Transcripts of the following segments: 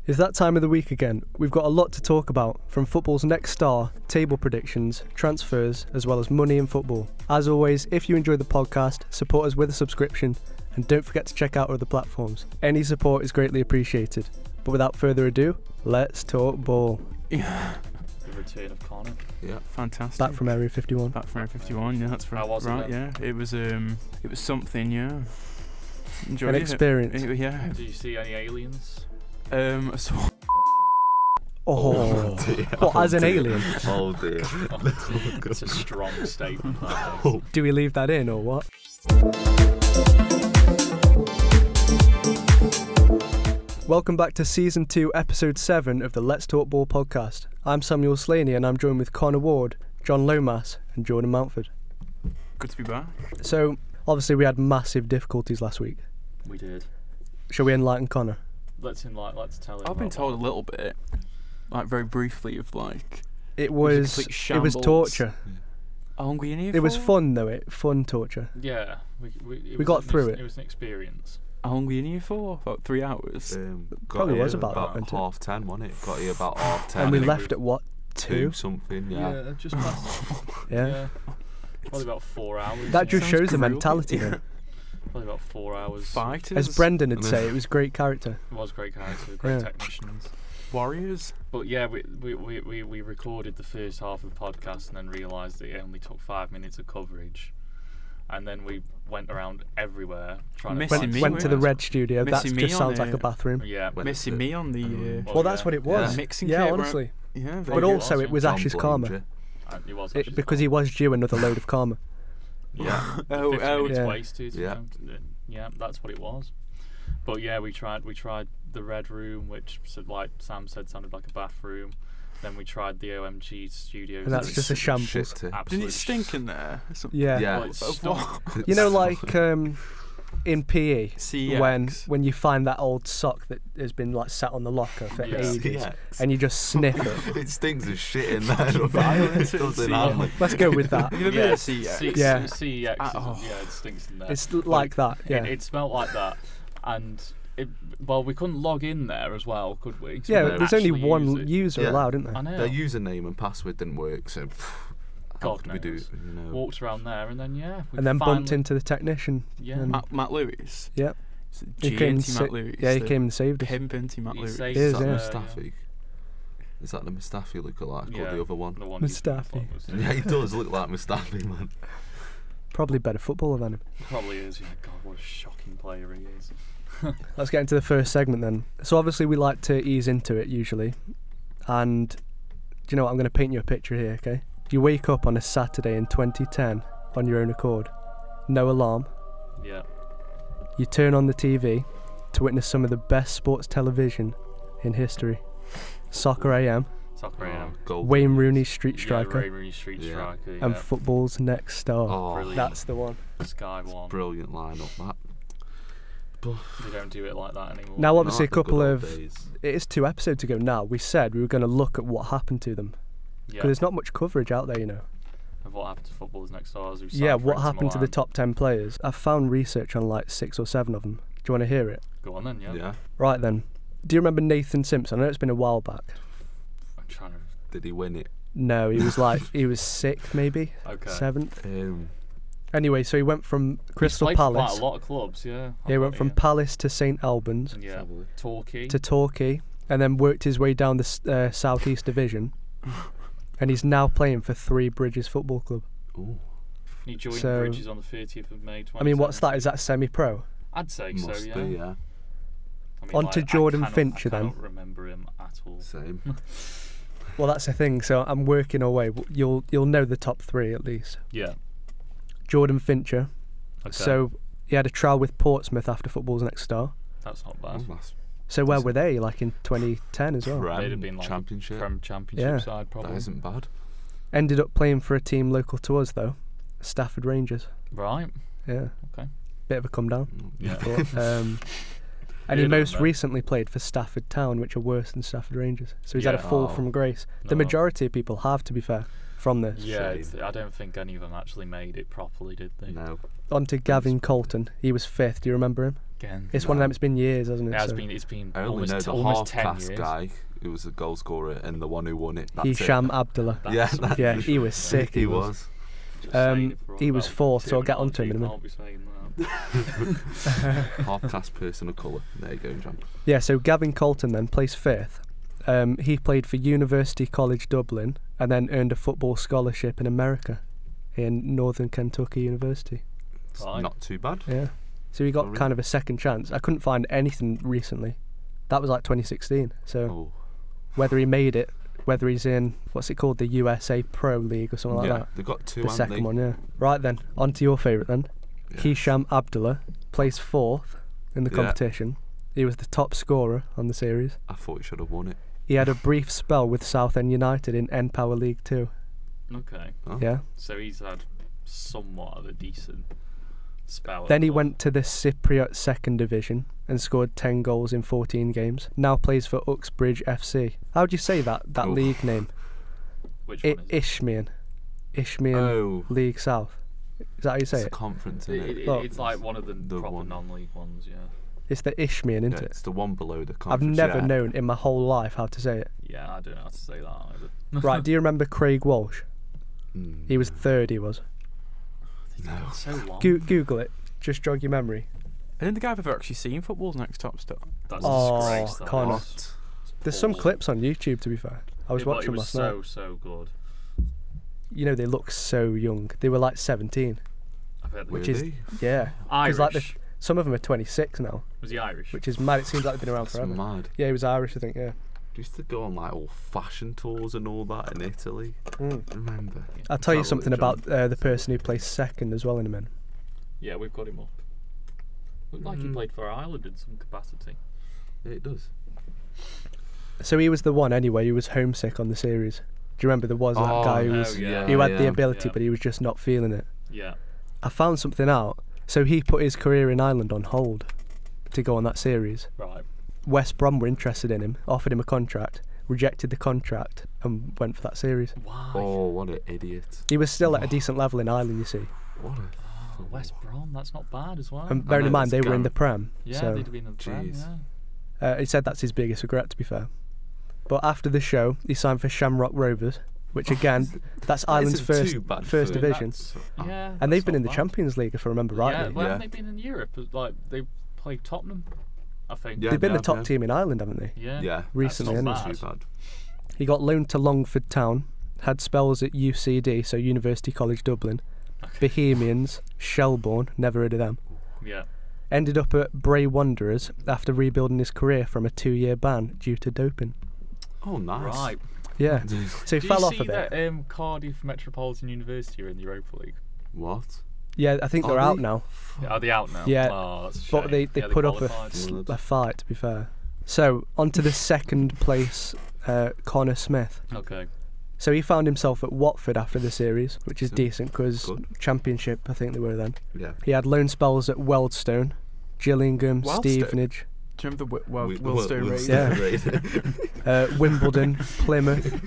It's that time of the week again. We've got a lot to talk about, from football's next star, table predictions, transfers, as well as money in football. As always, if you enjoy the podcast, support us with a subscription, and don't forget to check out our other platforms. Any support is greatly appreciated. But without further ado, let's talk ball. Yeah. The return of Connor. Yeah, fantastic. Back from Area 51. Back from Area 51, yeah, that's right. How was it? Yeah, it was something, yeah. Enjoyed an experience. Yeah. Did you see any aliens? Oh dear. What, as an alien? Oh dear. It's a strong statement. Do we leave that in or what? Welcome back to Season 2, Episode 7 of the Let's Talk Ball podcast. I'm Samuel Slaney and I'm joined with Connor Ward, John Lomas and Jordan Mountford. Good to be back. So, obviously we had massive difficulties last week. We did. Shall we enlighten Connor? Let's tell him. I've been told a little bit, like very briefly, of like... It was torture. Yeah. How long were you in here It was fun though, fun torture. Yeah. We got through it. It was an experience. How long were you in here for? About 3 hours? Probably was about that, 10:30, wasn't it? Got here about 10:30. And we left at what, 2? Something, yeah. Yeah, just past. yeah. Probably about 4 hours. That just shows the mentality then. Probably about 4 hours. Fighters. As Brendan would say, it was great character. It was great character, great technicians. Warriors. But yeah, we recorded the first half of the podcast and then realised that it only took 5 minutes of coverage. And then we went around everywhere trying to went to the Red Studio. That just sounds like a bathroom. Yeah, missing me on the. Well, that's what it was. Yeah. Mixing yeah, honestly. Yeah, but also it was Ash's karma. It was because he was due another load of karma. Yeah. 50 minutes wasted. Yeah, that's what it was. But yeah, we tried the Red Room, which, like Sam said, sounded like a bathroom. Then we tried the OMG studios. And that's just a shambles. Didn't it stink in there? Yeah. Well, you know, like in PE, CX. when you find that old sock that has been like sat on the locker for ages, and you just sniff it. It stinks of shit in there. Let's go with that. CX. CX. It stinks in there. It's like that. Yeah. It smelled like that, and. We couldn't log in there as well, could we? So yeah, there's only one user allowed, isn't there? I know. Their username and password didn't work, so God knows. We do, walked around there and then bumped into the technician. Yeah, Matt Lewis. Yeah, Matt Lewis. Yeah, he came and saved us. Pimp Matt Lewis. Is that Mustafi? Is that the Mustafi lookalike or the other one? Mustafi. Yeah, he does look like Mustafi, man. Probably better footballer than him. Probably is. Yeah, God, what a shocking player he is. Let's get into the first segment then. So obviously we like to ease into it usually, and do you know what, I'm going to paint you a picture here, okay? You wake up on a Saturday in 2010 on your own accord, no alarm. Yeah. You turn on the TV to witness some of the best sports television in history. Soccer AM. Wayne Rooney's Street Striker. Wayne Rooney's Street Striker. Yeah. And football's next star. Brilliant. That's the one. Sky One. Brilliant lineup, that. They don't do it like that anymore. Now, obviously, it is 2 episodes ago now, we said we were going to look at what happened to them. Because there's not much coverage out there, you know. Of what happened to football's next stars. Yeah, what happened to the top 10 players. I've found research on like 6 or 7 of them. Do you want to hear it? Go on then, yeah. Right then. Do you remember Nathan Simpson? I know it's been a while back. I'm trying to... Did he win it? No, he was like, he was 6th maybe, 7th. Anyway, so he went from Crystal Palace. Quite a lot of clubs, yeah. He went from Palace to St Albans. Yeah. Torquay. To Torquay, and then worked his way down the South East Division. And he's now playing for 3 Bridges Football Club. Ooh. He joined Bridges on the 30th of May 2017. I mean, what's that? Is that semi-pro? I'd say Must so, yeah. Be, yeah. I mean, on to Jordan Fincher then. I don't remember him at all. Same. Well, that's the thing. So I'm working away. You'll know the top 3 at least. Yeah. Jordan Fincher. Okay. So he had a trial with Portsmouth after football's next star. That's not bad. So where were they? Like in 2010 as well? They'd have been like Championship. From Championship side, probably. That isn't bad. Ended up playing for a team local to us though, Stafford Rangers. Right. Yeah. Okay. Bit of a come down. Yeah. But, and he most recently played for Stafford Town, which are worse than Stafford Rangers. So he's had a fall from grace. The majority of people have, to be fair, from this. Yeah, I don't think any of them actually made it properly, did they? No. On to Gavin Colton. He was 5th. Do you remember him? again. It's one of them. It's been years, hasn't it? Yeah, it's been I only know the almost 10 half-cast years. guy who was the goal scorer and the one who won it. That's Hisham Abdullah. Yeah, he was sick. He was. He was fourth, so I'll get onto him in a minute. Half-cast person of colour. There you go, John. Yeah, so Gavin Colton then placed fifth. He played for University College Dublin and then earned a football scholarship in America in Northern Kentucky University. Not too bad. Yeah. So he got kind of a second chance. I couldn't find anything recently. That was like 2016. So whether he made it, whether he's in, what's it called, the USA Pro League or something like that. Yeah, they've got two, the second one, yeah. Right then, on to your favourite then. Yeah. Hisham Abdullah placed fourth in the competition. He was the top scorer on the series. I thought he should have won it. He had a brief spell with Southend United in N-Power League 2. Okay. Oh. Yeah. So he's had somewhat of a decent spell. Then he went to the Cypriot second division and scored 10 goals in 14 games. Now plays for Uxbridge FC. How do you say that league name? Which one is it? Isthmian League South. Is that how you say it's it? A conference, isn't it? It's like one of the proper non-league ones, yeah. It's the Isthmian, isn't it? It's the one below the conference. I've never known in my whole life how to say it. Yeah, I don't know how to say that either. Right, do you remember Craig Walsh? He was third, he was. No. So long. Google it. Just jog your memory. I don't think I've ever actually seen Football's Next Top Star. That's a disgrace. Connor. There's some clips on YouTube, to be fair. I was watching last night. So good. You know, they look so young. They were like 17. I bet which is yeah. Irish. Like some of them are 26 now. Was he Irish? Which is mad. It seems like they've been around forever. Mad. Yeah, he was Irish, I think. Yeah. They used to go on like all fashion tours and all that in Italy. Remember? I'll tell you something about the person who placed second as well in a minute. Yeah, we've got him up. Looked like he played for Ireland in some capacity. Yeah, it does. So he was the one anyway who was homesick on the series. Do you remember there was that guy who was who had the ability but he was just not feeling it? Yeah. I found something out. So he put his career in Ireland on hold to go on that series. Right. West Brom were interested in him, offered him a contract, rejected the contract and went for that series. Why? Oh, what an idiot. He was still at a decent level in Ireland, you see. What West Brom, that's not bad as well. And bearing in mind, they were in the Prem. Yeah, so they'd have been in the Prem, yeah. He said that's his biggest regret, to be fair. But after the show, he signed for Shamrock Rovers, which again, that's Ireland's first division. Yeah, and they've been in the Champions League, if I remember rightly. Yeah, well, haven't they been in Europe? Like, they played Tottenham, I think. Yeah, they've been the top team in Ireland, haven't they? Yeah. Recently, that's not too bad. He got loaned to Longford Town, had spells at UCD, so University College Dublin, Bohemians, Shelbourne, never heard of them. Yeah. Ended up at Bray Wanderers after rebuilding his career from a 2-year ban due to doping. Oh, nice. Right. Yeah. So he fell off a bit. Did you see that Cardiff Metropolitan University are in the Europa League? What? Yeah, I think they're out now. Are they out now? Yeah. Oh, that's a shame. But they put up a fight, to be fair. So, on to the second place, Connor Smith. Okay. So he found himself at Watford after the series, which is decent because Championship, I think they were then. Yeah. He had loan spells at Wealdstone, Gillingham, Stevenage. Do you remember the Wealdstone raid? Yeah. Wimbledon, Plymouth.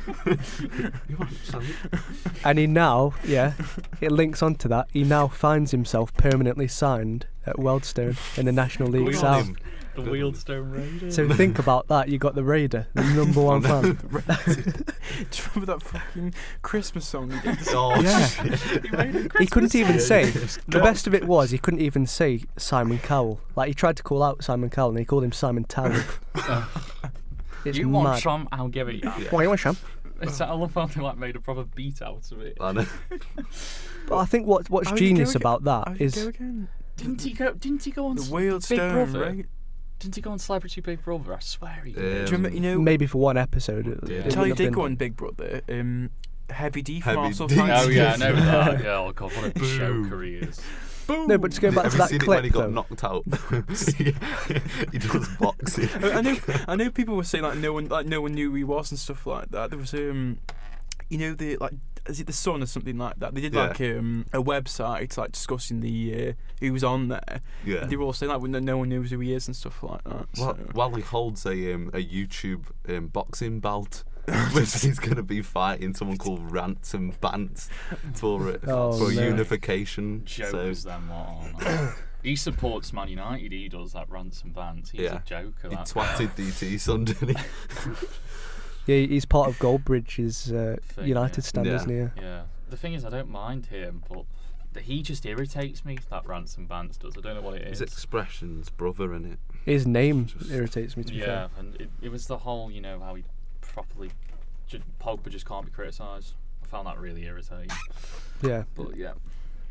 And he now, it links onto that, he now finds himself permanently signed at Wealdstone in the National League South. The Wealdstone Raider. So think about that, you got the Raider, the number one fan. Do you remember that fucking Christmas song he did? He couldn't even say, the best of it was, he couldn't even say Simon Cowell. Like, he tried to call out Simon Cowell and he called him Simon Talib. It's you mad. want Trump, I'll give it you. What you want, Sham? I love how they made a proper beat out of it. I know. But I think what's genius about that is... Didn't he go on the Wealdstone, Big Brother? Right? Didn't he go on Celebrity Big Brother? I swear he did. Do you remember, you know, maybe for one episode. Charlie did go on Big Brother. Heavy D from Arsenal. Oh yeah, I know that. Yeah, oh god, what a show career is. Boom. No, but just going back to that clip, when he got knocked out? He does boxing. I know people were saying no one knew who he was and stuff like that. There was is it The Sun or something like that? They did a website discussing who was on there. Yeah. And they were all saying no one knows who he is and stuff like that. Well, he holds a YouTube boxing belt. Which he's going to be fighting someone called Rants and Bants for unification. Jokers, them lot. He supports Man United. He does that rants and bants. He's a joker. He twatted DT Sunday. Yeah, he's part of Goldbridge's United stand, isn't he? Yeah. The thing is, I don't mind him, but he just irritates me. That rants and bants does. I don't know what it is. His expression's brother in it. His name irritates me. To be fair. Yeah, and it was the whole, how he properly Pogba just can't be criticised. I found that really irritating. Yeah. But yeah.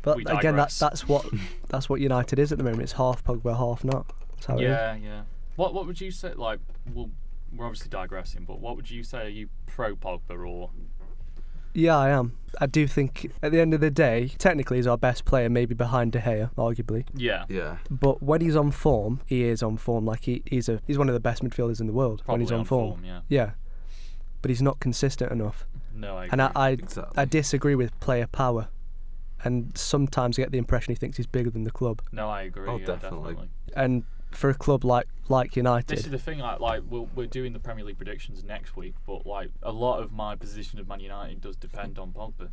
But again, that's what United is at the moment. It's half Pogba, half not. That's how it is. Yeah. What would you say? Like, we're obviously digressing, but what would you say? Are you pro Pogba or? Yeah, I am. I do think at the end of the day, technically he's our best player, maybe behind De Gea, arguably. Yeah. But when he's on form, he is on form. Like he's one of the best midfielders in the world. Probably when he's on form. Yeah. But he's not consistent enough. No, I agree. And I disagree with player power. And sometimes I get the impression he thinks he's bigger than the club. No, I agree. Oh, definitely. And for a club like United, this is the thing. Like we're doing the Premier League predictions next week, but like a lot of my position of Man United does depend on Pogba,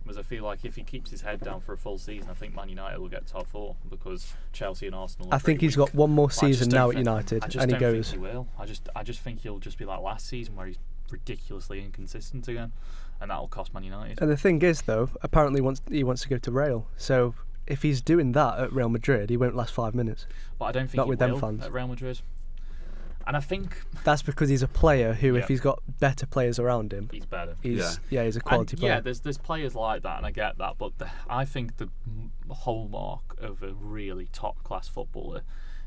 because I feel like if he keeps his head down for a full season, I think Man United will get top 4 because Chelsea and Arsenal. I think he's got one more season now at United, and he goes. Think he will. I just think he'll just be like last season, where he's ridiculously inconsistent again, and that'll cost Man United. And the thing is, though, apparently he wants to go to Real, so. If he's doing that at Real Madrid, he won't last 5 minutes. But I don't think not he with will them fans. At Real Madrid. And I think that's because he's a player who, if he's got better players around him, he's better. He's a quality player. Yeah, there's players like that, and I get that. But I think the hallmark of a really top class footballer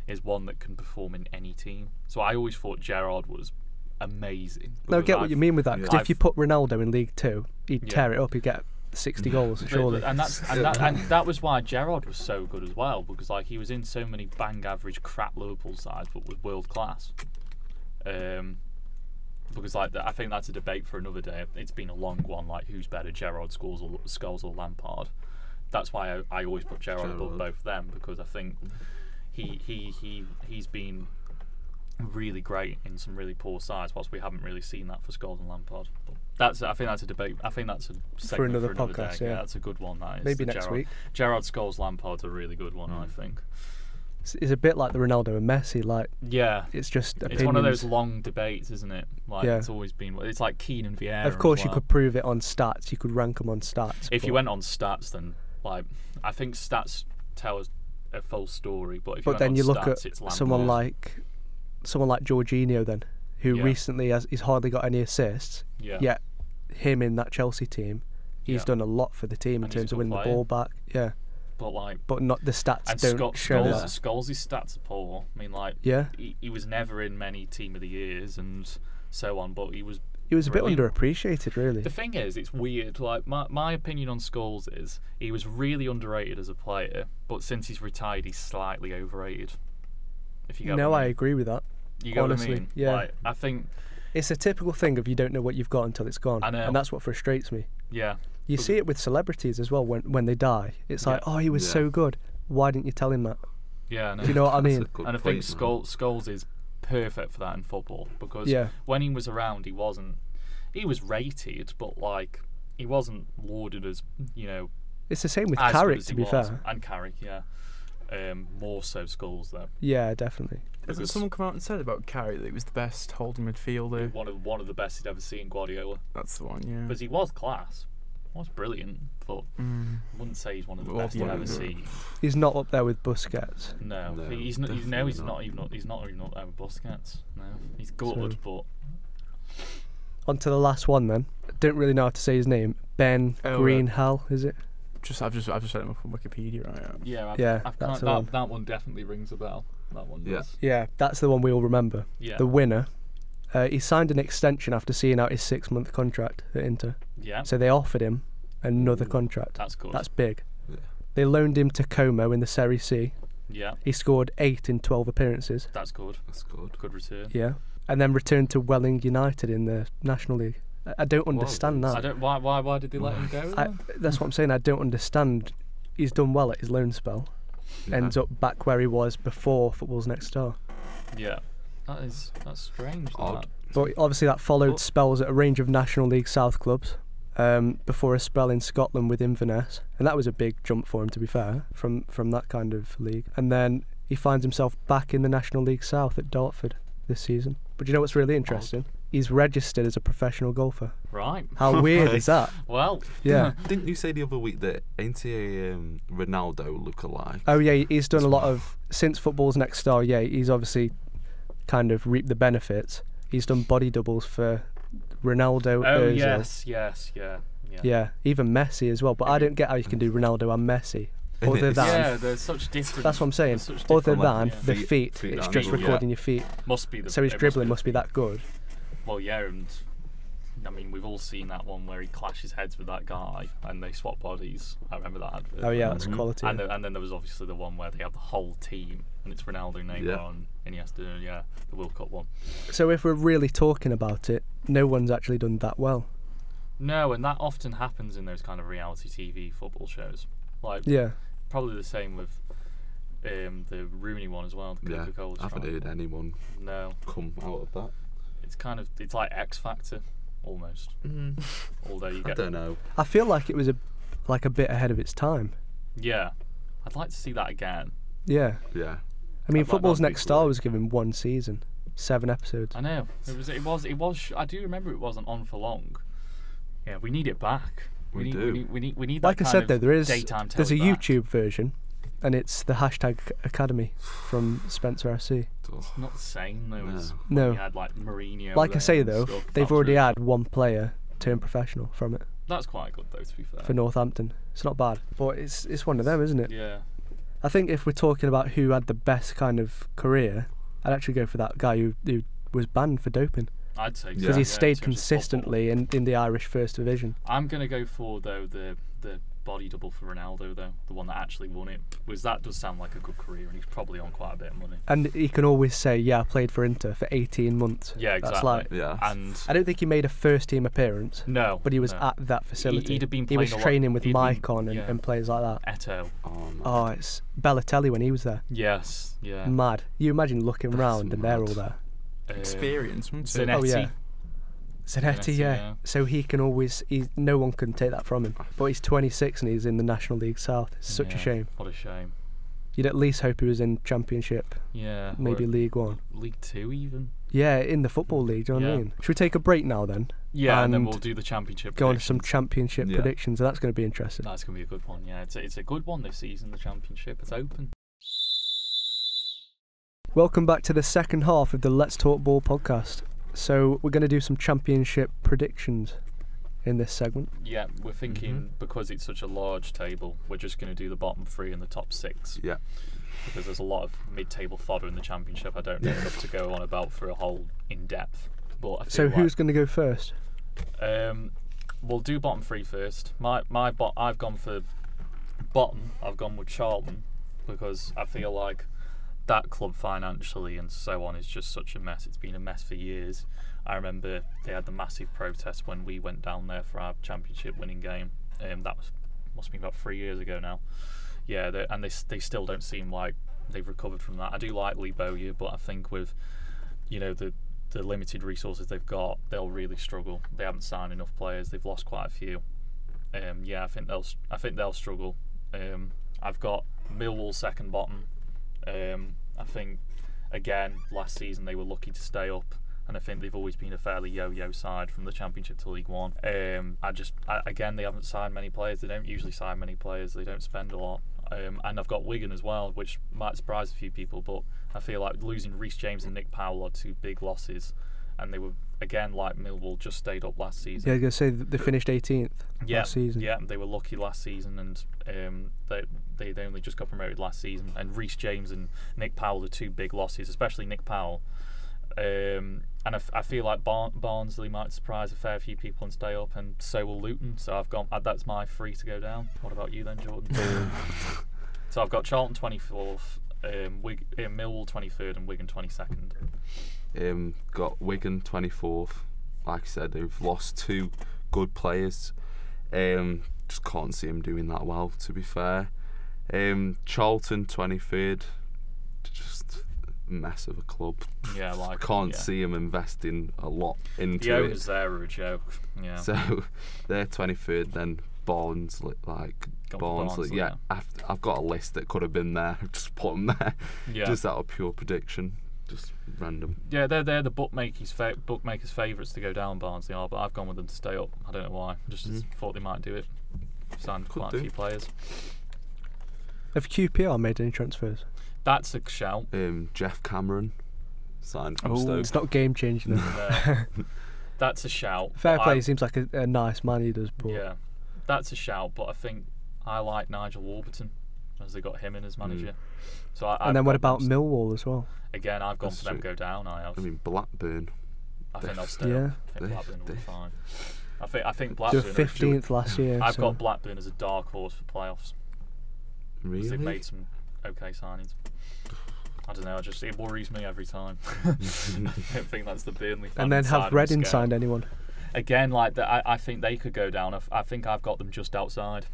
is one that can perform in any team. So I always thought Gerrard was amazing. No, I get what you mean with that. Because if you put Ronaldo in League 2, he'd tear it up. He'd get 60 goals, surely. And that was why Gerrard was so good as well, because like he was in so many bang average crap Liverpool sides, but was world class. Because like I think that's a debate for another day. It's been a long one, like who's better, Gerrard, Scholes or Lampard. That's why I always put Gerrard above both of them, because I think he's been really great in some really poor sides, whilst we haven't really seen that for Scholes and Lampard. But I think that's a debate. I think that's a segment for another podcast. Day. Yeah, that's a good one. That is maybe next week. Gerrard, Scholes, Lampard's a really good one. I think it's a bit like the Ronaldo and Messi. Like it's just opinions. It's one of those long debates, isn't it? Like it's always been. It's like Keane and Vieira. Of course, you could prove it on stats. You could rank them on stats. If you went on stats, then like I think stats tell us a full story. But if then you look stats, at someone like Jorginho, then who recently he's hardly got any assists. Yeah. Yet him in that Chelsea team, he's done a lot for the team in terms of winning the ball back. Yeah. But not the stats don't show that. Scholes' stats are poor. I mean, like, he was never in many Team of the Years and so on, but he was a bit underappreciated, really. The thing is, it's weird. Like my opinion on Scholes is he was really underrated as a player, but since he's retired, he's slightly overrated. If you get what I mean. I agree with that. You get honestly, what I mean? Yeah. Like, I think it's a typical thing of you don't know what you've got until it's gone. I know. And that's what frustrates me. Yeah. You see it with celebrities as well when they die. It's like, he was so good. Why didn't you tell him that? Yeah, I know. Do you know what I mean? And I think Scholes is perfect for that in football, because when he was around, he was rated, but like he wasn't lauded as, It's the same with Carrick, to be fair. And Carrick, yeah. More so Scholes though. Yeah, definitely. Hasn't someone come out and said about Carrick that he was the best holding midfielder? One of the best he'd ever seen, Guardiola. That's the one, yeah. Because he was class. Was brilliant, but I wouldn't say he's one of the best I've ever seen. He's not up there with Busquets. No, he's not even up there with Busquets. No, he's good, but. On to the last one then. I don't really know how to say his name. Ben Greenhall, is it? I've just set him up on Wikipedia right now. That one definitely rings a bell. That one does. Yeah, that's the one we all remember. Yeah. The winner. He signed an extension after seeing out his 6-month contract at Inter. Yeah. So they offered him another contract. That's good. That's big. Yeah. They loaned him to Como in the Serie C. Yeah. He scored 8 in 12 appearances. That's good. Good return. Yeah. And then returned to Welling United in the National League. I don't understand that. Why did they let him go? That's what I'm saying. I don't understand. He's done well at his loan spell. Yeah. Ends up back where he was before Football's Next Star. Yeah. That's strange. Odd. But obviously that followed spells at a range of National League South clubs. before a spell in Scotland with Inverness, and that was a big jump for him, to be fair, from that kind of league. And then he finds himself back in the National League South at Dartford this season. But you know what's really interesting? He's registered as a professional golfer. Right. How weird is that? Well, yeah. Didn't you say the other week that ain't he a Ronaldo lookalike? Oh yeah, he's done a lot of, since Football's Next Star. Yeah, he's obviously kind of reaped the benefits. He's done body doubles for Ronaldo. Oh Ozil. yes, yeah, even Messi as well. But I don't get how you can do Ronaldo and Messi. Other than there's such difference. That's what I'm saying. Other than the feet, it's just recording your feet. Must be so his dribbling must be that good. Well, yeah, and I mean we've all seen that one where he clashes heads with that guy and they swap bodies. I remember that advert. Oh yeah, that's quality. And then there was obviously the one where they have the whole team and it's Ronaldo, Neymar, and Iniesta, the World Cup one. So if we're really talking about it, no one's actually done that well. No, and that often happens in those kind of reality TV football shows. Like, probably the same with the Rooney one as well. The Coca-Cola I haven't heard anyone come out of that. It's like X Factor almost. Although you get, I don't know. I feel like it was a bit ahead of its time. Yeah, I'd like to see that again. Yeah. I mean, Football's Next Star was given 1 season, 7 episodes. I know. It was. I do remember it wasn't on for long. Yeah, we need it back. We need that like I said, though, there's a YouTube version, and it's the #Academy from Spencer SC. It's not the same though. No. We had like Mourinho. Like I say though, they've already had 1 player turn professional from it. That's quite good though, to be fair. For Northampton, it's not bad, but it's one of them, isn't it? Yeah. I think if we're talking about who had the best kind of career, I'd actually go for that guy who was banned for doping. I'd say because he stayed consistently in the Irish First Division. I'm gonna go for though the body double for Ronaldo though, the one that actually won it, because that does sound like a good career and he's probably on quite a bit of money. And he can always say, "Yeah, I played for Inter for 18 months." Yeah, exactly. That's like, and I don't think he made a first team appearance. No, but he was at that facility. He'd have been he was training with Mike on and players like that. Eto. Oh, it's Balotelli when he was there. Yes, yeah. Mad. You imagine looking round and they're all there. Experience, wouldn't it? Oh yeah. Zanetti, yeah. So he can always, no one can take that from him. But he's 26 and he's in the National League South. It's such a shame. What a shame. You'd at least hope he was in Championship. Yeah. Maybe League One. League Two even. Yeah, in the Football League, do you know what I mean? Should we take a break now then? Yeah, and then we'll do the Championship go on to some Championship predictions, and that's going to be interesting. That's going to be a good one, yeah. It's a good one this season, the Championship. It's open. Welcome back to the second half of the Let's Talk Ball podcast. So we're going to do some Championship predictions in this segment. Yeah, we're thinking because it's such a large table, we're just going to do the bottom 3 and the top 6. Yeah. Because there's a lot of mid-table fodder in the Championship. I don't know enough to go on about for a whole in-depth. But I feel who's going to go first? We'll do bottom 3 first. I've gone for bottom. I've gone with Charlton because I feel like that club financially and so on is just such a mess. It's been a mess for years. I remember they had the massive protest when we went down there for our Championship winning game. That must have been about 3 years ago now. Yeah, they still don't seem like they've recovered from that. I do like Lee Bowyer, but I think with the limited resources they've got, they'll really struggle. They haven't signed enough players. They've lost quite a few. I think they'll struggle. I've got Millwall second bottom. I think again last season they were lucky to stay up, and I think they've always been a fairly yo-yo side from the Championship to League One. Again they haven't signed many players. They don't usually sign many players. They don't spend a lot. And I've got Wigan as well, which might surprise a few people, but I feel like losing Reece James and Nick Powell are 2 big losses, and they were again like Millwall, just stayed up last season. Yeah, I was going to say they finished 18th last season. Yeah, they were lucky last season, and they only just got promoted last season. And Reece James and Nick Powell are 2 big losses, especially Nick Powell. And I feel like Barnsley might surprise a fair few people and stay up, and so will Luton. So that's my 3 to go down. What about you then, Jordan? So I've got Charlton 24th, Millwall 23rd, and Wigan 22nd. Got Wigan 24th. Like I said, they've lost 2 good players. Just can't see them doing that well, to be fair. Charlton 23rd. Just mess of a club. Yeah, I can't see them investing a lot into the it. The owners there are a joke. Yeah. So they're 23rd, then Barnsley, Barnsley. Yeah, I've got a list that could have been there. Just put them there. Yeah. Just out of pure prediction. Just random. Yeah, they're the bookmakers' favourites to go down, Barnsley are, but I've gone with them to stay up. I don't know why. Just thought they might do it. Signed quite a few players. Have QPR made any transfers? That's a shout. Jeff Cameron signed from Stoke. It's not game changing. That's a shout. Fair play. Seems like a nice man he does. But yeah, that's a shout. But I think I like Nigel Warburton, as they got him in as manager. So and then what about Millwall as well? Again, I've gone for them to go down. I mean Blackburn. I think they'll stay up. I think Blackburn will be fine. I think Blackburn. They were 15th last year. I've got Blackburn as a dark horse for playoffs. Really? They've made some okay signings. I don't know. It worries me every time. I don't think that's the Burnley. And then have Reading signed anyone? Again, I think they could go down. I think I've got them just outside.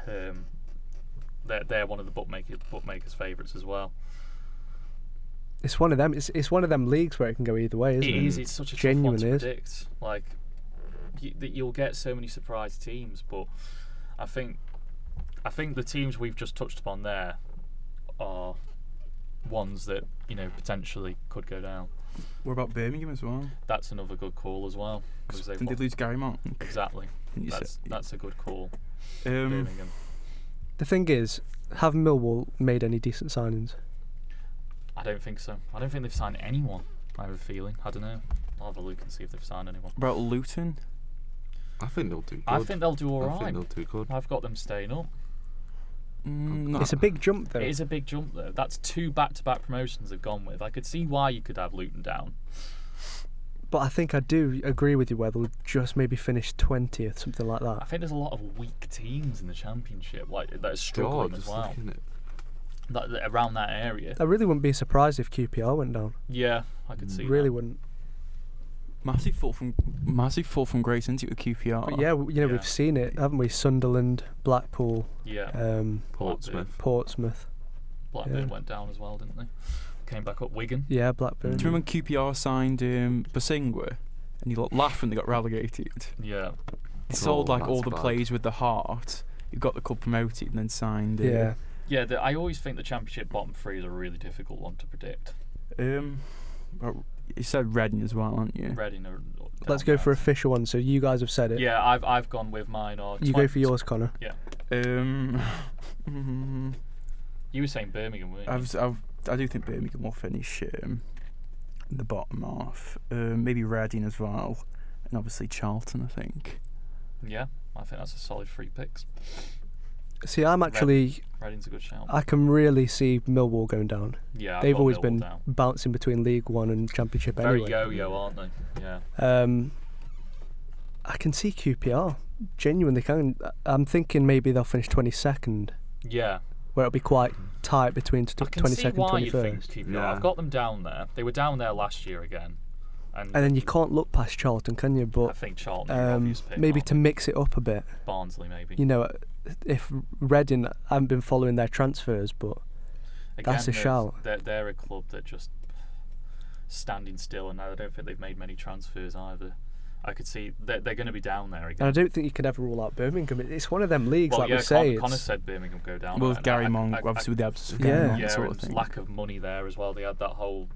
They're one of the bookmakers' favourites as well. It's one of them. It's one of them leagues where it can go either way, isn't it? It is. It's such a tough one to predict. Like you'll get so many surprise teams, but I think the teams we've just touched upon there are ones that potentially could go down. What about Birmingham as well? That's another good call as well. Didn't they lose Gary Monk? Exactly. That's a good call. Birmingham. The thing is, have Millwall made any decent signings? I don't think so. I don't think they've signed anyone. I have a feeling. I don't know. I'll have a look and see if they've signed anyone. About Luton? I think they'll do good. I think they'll do alright. I think they'll do good. I've got them staying up. It's a big jump though. It is a big jump though. That's 2 back-to-back promotions they've gone with. I could see why you could have Luton down. But I think I do agree with you where they'll just maybe finish 20th, something like that. I think there's a lot of weak teams in the Championship that are struggling as well. Around that area. I really wouldn't be surprised if QPR went down. Yeah, I could see really that. Wouldn't. Massive fall from grace into a QPR. But yeah, we've seen it, haven't we? Sunderland, Blackpool, Portsmouth. Blackburn went down as well, didn't they? Came back up. Wigan. Yeah, Blackburn. Do you remember when QPR signed Bosingwa and you laughed when they got relegated? Yeah. They sold all the players with the heart. You got the club promoted and then signed. Yeah. I always think the Championship bottom 3 is a really difficult one to predict. You said Reading as well, aren't you? Reading. Let's go for official ones. So you guys have said it. Yeah, I've gone with mine. You go for yours, Connor. Yeah. You were saying Birmingham, weren't you? I do think Birmingham will finish in the bottom half. Maybe Reading as well, and obviously Charlton, I think. Yeah, I think that's a solid 3 picks. See, I'm actually. Reading's a good shout. I can really see Millwall going down. Yeah, they've always been bouncing between League One and Championship anyway. Very yo-yo, aren't they? Yeah. I can see QPR. Genuinely can. I'm thinking maybe they'll finish 22nd. Yeah. Where it'll be quite tight between 22nd and 21st. You think QPR. Yeah. I've got them down there. They were down there last year again. And then you can't look past Charlton, can you? But I think Charlton are obvious pick, maybe to mix it up a bit. Barnsley, maybe. If Reading, I haven't been following their transfers, but again, that's a shout. They're a club that just standing still, and I don't think they've made many transfers either. I could see they're going to be down there again. And I don't think you could ever rule out Birmingham. It's one of them leagues, we say. Connor said Birmingham go down. Well, with Gary Monk, obviously with the absence of Gary Monk, sort of thing. Lack of money there as well. They had that whole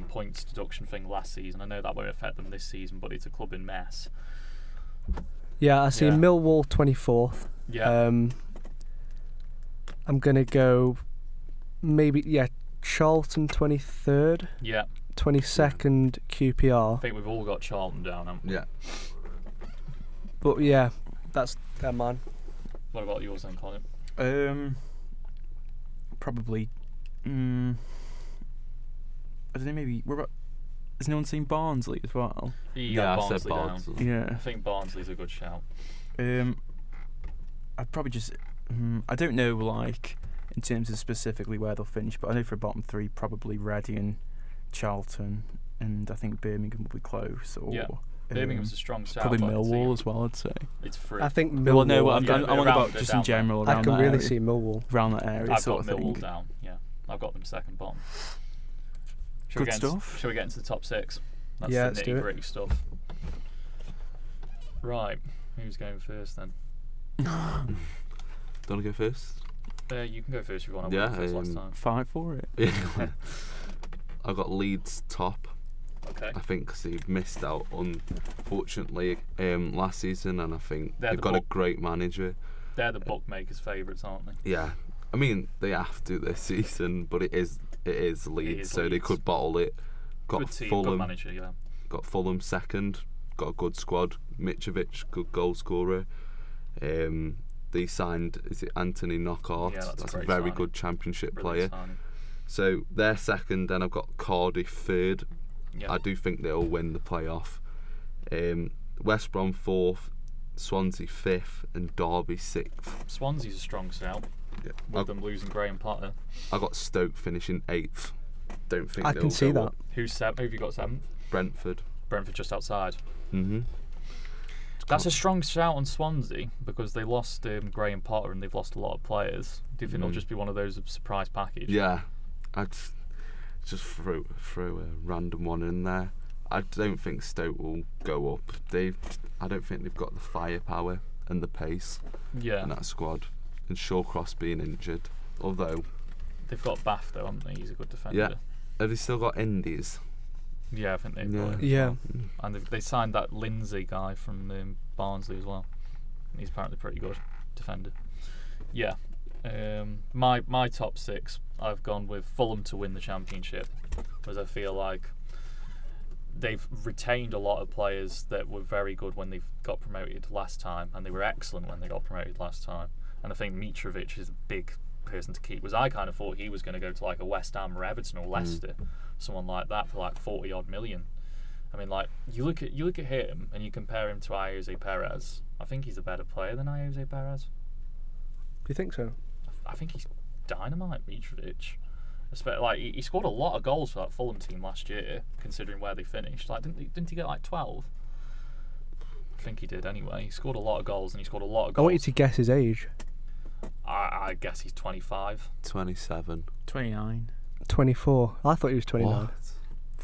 points deduction thing last season. I know that won't affect them this season, but it's a club in mess. Yeah, I see Millwall 24th. Yeah. I'm going to go Charlton 23rd. Yeah. 22nd QPR. I think we've all got Charlton down, haven't we? Yeah. But yeah, that's their man. What about yours then, Colin? Probably. I don't know. Maybe. Has anyone seen Barnsley as well? Yeah, I said Barnsley. Down. Yeah. I think Barnsley's a good shout. I'd probably just. I don't know, in terms of specifically where they'll finish, but I know for bottom 3, probably Reading, Charlton, and I think Birmingham will be close. Or Birmingham's a strong shout. Probably Millwall as well, I'd say. It's free. I think Millwall. Well, no, I want about just in general around that area. I can really see Millwall around that area. I've got Millwall down. Yeah, I've got them second bottom. Good stuff. Shall we get into the top 6? That's yeah, the nitty-gritty stuff. Right, who's going first then? Do you want to go first? You can go first if you want. I went first last time. Fight for it. Yeah. I've got Leeds top. Okay. I think because they've missed out, unfortunately, last season, and I think they've got a great manager. They're the bookmakers' favourites, aren't they? Yeah. I mean, they have to this season, but it is Leeds, so Leeds. They could bottle it. Got good team, Fulham, good manager, yeah. Got Fulham second. Got a good squad. Mitrovic, good goal scorer. They signed, is it Anthony Knockout? Yeah, that's a very signing. good Championship Brilliant player. Signing. So they're second, then I've got Cardiff third. Yeah. I do think they'll win the playoff. West Brom fourth, Swansea fifth, and Derby sixth. Swansea's a strong shout. Yeah. With them losing Graham Potter. I got Stoke finishing eighth. Don't think I can see that. Who have you got 7th? Brentford. Brentford just outside. Mm-hmm. That's a strong shout on Swansea because they lost Graham Potter and they've lost a lot of players. Do you think it'll just be one of those surprise package? Yeah, I'd just throw a random one in there. I don't think Stoke will go up. I don't think they've got the firepower and the pace in that squad. And Shawcross being injured, although they've got Bath though, haven't they? He's a good defender. Yeah, have they still got Indies? Yeah, I think they've got him. Yeah. And they signed that Lindsay guy from Barnsley as well. He's apparently pretty good defender. Yeah. My top 6, I've gone with Fulham to win the Championship, because I feel like they've retained a lot of players that were very good when they got promoted last time, and they were excellent when they got promoted last time. And I think Mitrovic is a big person to keep. I kind of thought he was going to go to like a West Ham or Everton or Leicester, someone like that for like 40 odd million. I mean, like you look at him and you compare him to Jose Perez. I think he's a better player than Jose Perez. Do you think so? I think he's dynamite, Mitrovic. Like he scored a lot of goals for that Fulham team last year, considering where they finished. Like didn't he get like 12? I think he did anyway. He scored a lot of goals and he scored a lot of goals. I want you to guess his age. I guess he's 25. 27. 29. 24. I thought he was 29. What?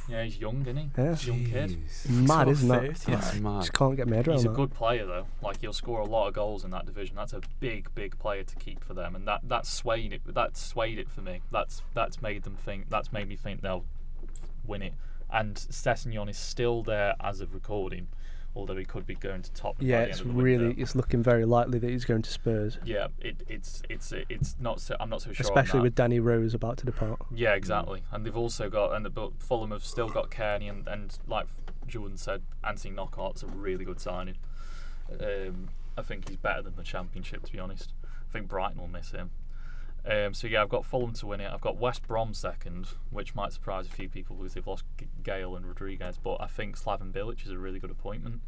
Yeah, he's young, isn't he? Yeah. He's a young kid. Mad, isn't that? That's mad. Just can't get my head around He's a that. good player though. Like he'll score a lot of goals in that division. That's a big player to keep for them, and that swayed it. That swayed it for me. That's made them think. That's made me think they'll win it. And Sessegnon is still there as of recording, although he could be going to Tottenham. Yeah, by the it's end of the really winter. it's looking very likely that he's going to Spurs. Yeah, it's not. I'm not so sure. Especially on that. with Danny Rose about to depart. Yeah, exactly. And they've also got, but Fulham have still got Kearney, and like Jordan said, Anthony Knockout's a really good signing. I think he's better than the Championship, to be honest. I think Brighton will miss him. So yeah, I've got Fulham to win it. I've got West Brom second, which might surprise a few people because they've lost Gale and Rodriguez. But I think Slaven Bilic is a really good appointment,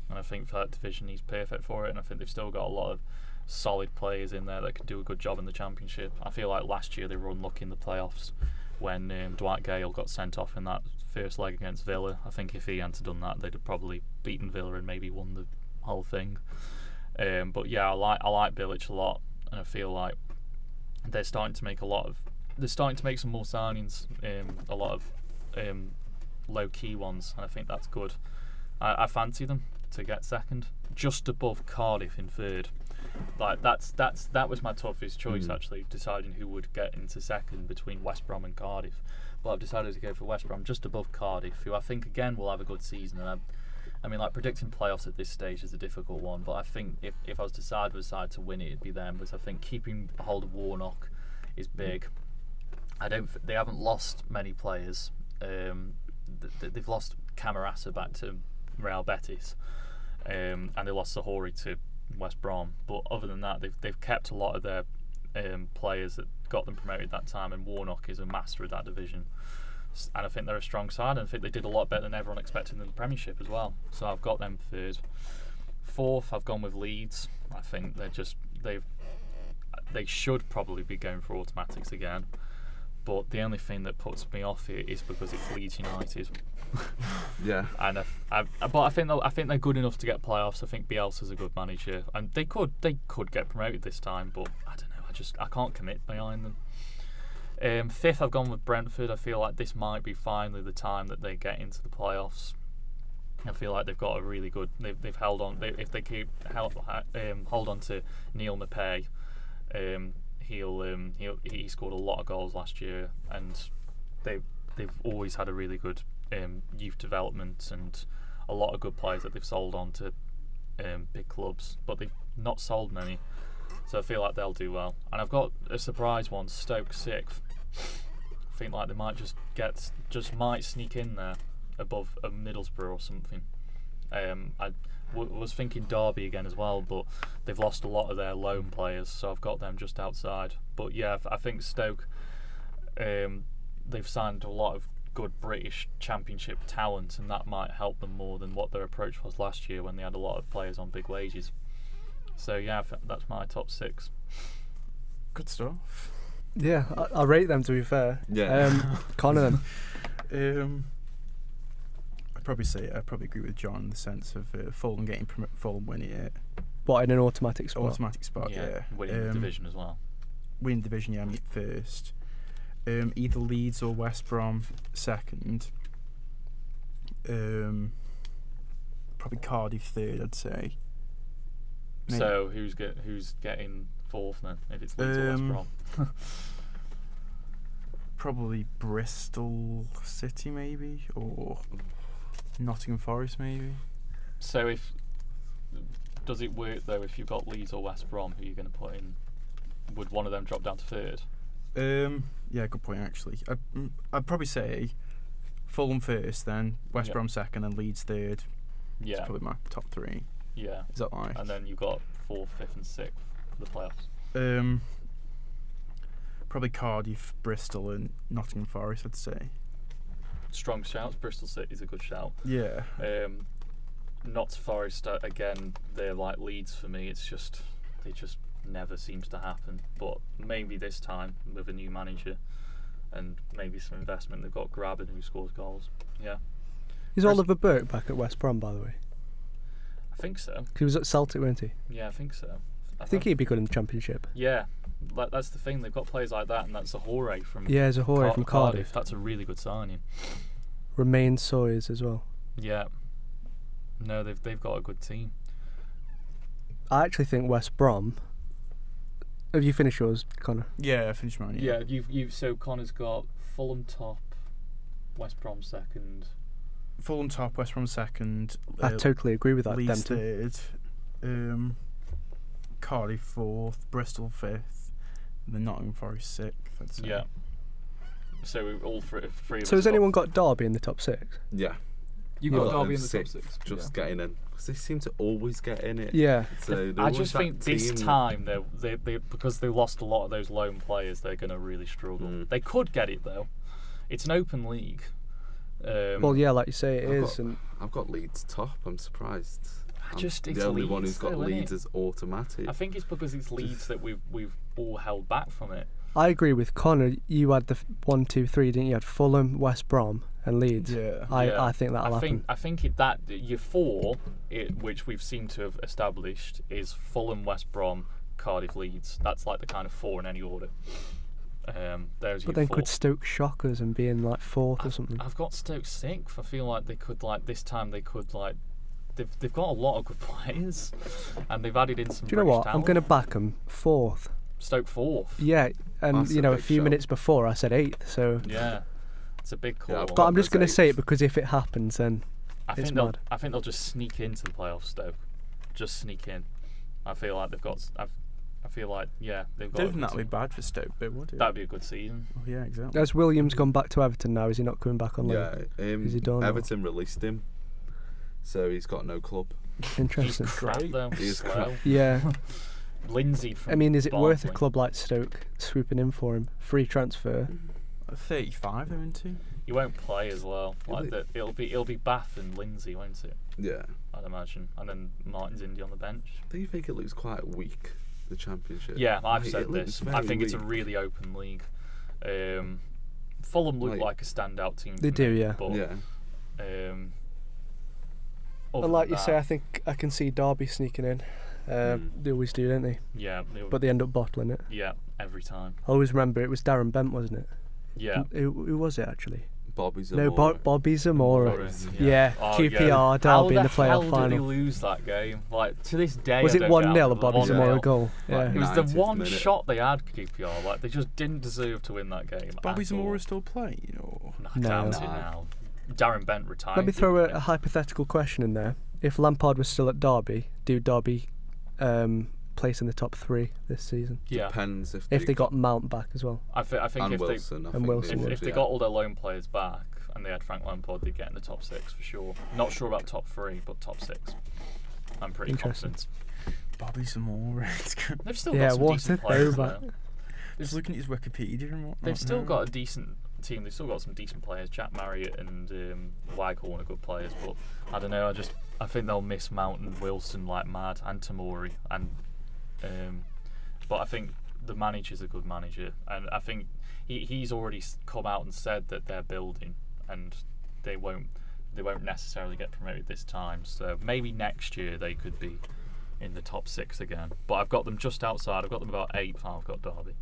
and I think for that division he's perfect for it. And I think they've still got a lot of solid players in there that could do a good job in the Championship. I feel like last year they were unlucky in the playoffs when Dwight Gale got sent off in that first leg against Villa. I think if he hadn't done that, they'd have probably beaten Villa and maybe won the whole thing. But yeah, I like Bilic a lot, and I feel like they're starting to make some more signings, a lot of low key ones, and I think that's good. I fancy them to get second, just above Cardiff in third. Like that was my toughest choice actually, deciding who would get into second between West Brom and Cardiff. But I've decided to go for West Brom just above Cardiff, who I think again will have a good season. And I mean, like predicting playoffs at this stage is a difficult one, but I think if I was to side with a side to win it, it'd be them. Because I think keeping a hold of Warnock is big. They haven't lost many players. They've lost Camarasa back to Real Betis, and they lost Sahori to West Brom. But other than that, they've kept a lot of their players that got them promoted that time, and Warnock is a master of that division. And I think they're a strong side, and I think they did a lot better than everyone expected in the Premiership as well. So I've got them third. Fourth, I've gone with Leeds. I think they should probably be going for automatics again. But the only thing that puts me off here is because it's Leeds United. Yeah. And but I think they're good enough to get playoffs. I think Bielsa's a good manager, and they could get promoted this time. But I don't know. I can't commit behind them. Fifth, I've gone with Brentford. I feel like this might be finally the time that they get into the playoffs. I feel like they've got a really good. They've held on. If they keep hold on to Neil Maupay, he scored a lot of goals last year, and they've always had a really good youth development and a lot of good players that they've sold on to big clubs, but they've not sold many. So I feel like they'll do well. And I've got a surprise one, Stoke 6th. I think like they might might sneak in there above a Middlesbrough or something. I was thinking Derby again as well, but they've lost a lot of their loan players, so I've got them just outside. But yeah, I think Stoke, they've signed a lot of good British Championship talent, and that might help them more than what their approach was last year when they had a lot of players on big wages. So yeah, that's my top 6. Good stuff. Yeah, I rate them, to be fair. Yeah. Connor then? I'd probably agree with John in the sense of Fulham winning it. What, in an automatic spot? Automatic spot, yeah. Winning the division as well. Winning division, yeah, first. Either Leeds or West Brom second. Probably Cardiff third, I'd say. Maybe. So who's getting fourth then? If it's Leeds or West Brom, probably Bristol City maybe, or Nottingham Forest maybe. So does it work though if you've got Leeds or West Brom? Who are you going to put in? Would one of them drop down to third? Yeah, good point actually. I'd probably say Fulham first, then West Brom second, and Leeds third. Yeah, that's probably my top 3. Yeah, is that right? And then you've got 4th, 5th, and 6th for the playoffs. Probably Cardiff, Bristol, and Nottingham Forest, I'd say. Strong shouts. Bristol City's a good shout. Yeah. Notts Forest again. They're like Leeds for me. It just never seems to happen. But maybe this time with a new manager and maybe some investment, they've got Graben who scores goals. Yeah. Is Oliver Burke back at West Brom, by the way? I think so. He was at Celtic, wasn't he? Yeah, I think so. I think he'd be good in the Championship. Yeah, that's the thing. They've got players like that, and that's Zahore from from Cardiff. That's a really good signing. Romain Sawyers as well. Yeah. No, they've got a good team. I actually think West Brom. Have you finished yours, Connor? Yeah, I finished mine. Yeah, you've so Connor's got Fulham top, West Brom second. Fulham top, West Brom second. I totally agree with that. Leeds third. Cardiff 4th, Bristol 5th, and then Nottingham Forest 6th. I'd say. Yeah. So we're all three. So has anyone got Derby in the top 6? Yeah. You got Derby in the top 6. Just getting in, because they seem to always get in it. Yeah. So I just think this time they because they lost a lot of those lone players, they're going to really struggle. They could get it though. It's an open league. Well, yeah, like you say, it is. I've got Leeds top. I'm surprised. It's the only Leeds, one who's got though, Leeds as automatic. I think it's because it's Leeds that we've all held back from it. I agree with Connor. You had the 1, 2, 3, didn't you? You had Fulham, West Brom, and Leeds. Yeah. I think that'll happen. I think that your 4, which we've seemed to have established, is Fulham, West Brom, Cardiff, Leeds. That's like the kind of 4 in any order. But then could Stoke shock us and be in like 4th or something? I've got Stoke 6th. I feel like they could this time they could they've got a lot of good players and they've added in some. Do you know what? talent. I'm going to back them 4th. Stoke 4th. Yeah, and That's a few minutes before I said 8th. So yeah, it's a big call. Yeah, but I'm just going to say it because if it happens, then it's mad. I think they'll just sneak into the playoffs. Stoke, just sneak in. I feel like they've got. I feel like they've got. Don't think that'd be bad for Stoke, though, would it? That'd be a good season. Oh, yeah, exactly. Has Williams gone back to Everton now? Is he not coming back on loan? Yeah, is he done? Everton released him, so he's got no club. Interesting. He's crap though. He's crap. Yeah. Lindsay from is it worth a Barnsley. club like Stoke swooping in for him? Free transfer. 35 they're into. He won't play as well. It'll be Bath and Lindsay, won't it? Yeah. I'd imagine, and then Martin's Indy on the bench. Do you think it looks quite weak, the Championship? Yeah, I've said this. I think it's a weak. really open league. Fulham look like a standout team. They for do, me, yeah. But, Yeah. And like you say, I think I can see Derby sneaking in. They always do, don't they? Yeah. But they end up bottling it. Yeah, every time. I always remember it was Darren Bent, wasn't it? Yeah. Who was it actually? Bobby Zamora. No, Bobby Zamora. Yeah, Oh, QPR derby in the playoff How final. did they lose that game? Like, to this day, Was I it don't 1-0 get a Bobby 1-0. Zamora goal? Yeah. It was the 90th one minute. shot they had, QPR. Like, they just didn't deserve to win that game. Bobby at Zamora all. still playing, or I doubt it No. now. Darren Bent retired. Let me throw didn't a he? hypothetical question in there. If Lampard was still at Derby, do Derby place in the top 3 this season? Yeah. Depends if If they got Mount back as well. I think and if Wilson. I and think Wilson, would, if they got all their loan players back and they had Frank Lampard, they'd get in the top 6 for sure. Not sure about top 3, but top 6. I'm pretty Interesting. confident. Bobby Zamora. They've still Yeah, got some what's decent it players though, there. Just looking at his Wikipedia and whatnot. They've still now. got a decent team. They've still got some decent players. Jack Marriott and Waghorn are good players, but I don't know. I think they'll miss Mount and Wilson like mad, and Tamori, and but I think the manager's a good manager, and I think he's already come out and said that they're building, and they won't necessarily get promoted this time. So maybe next year they could be in the top 6 again. But I've got them just outside. I've got them about 8th. I've got Derby.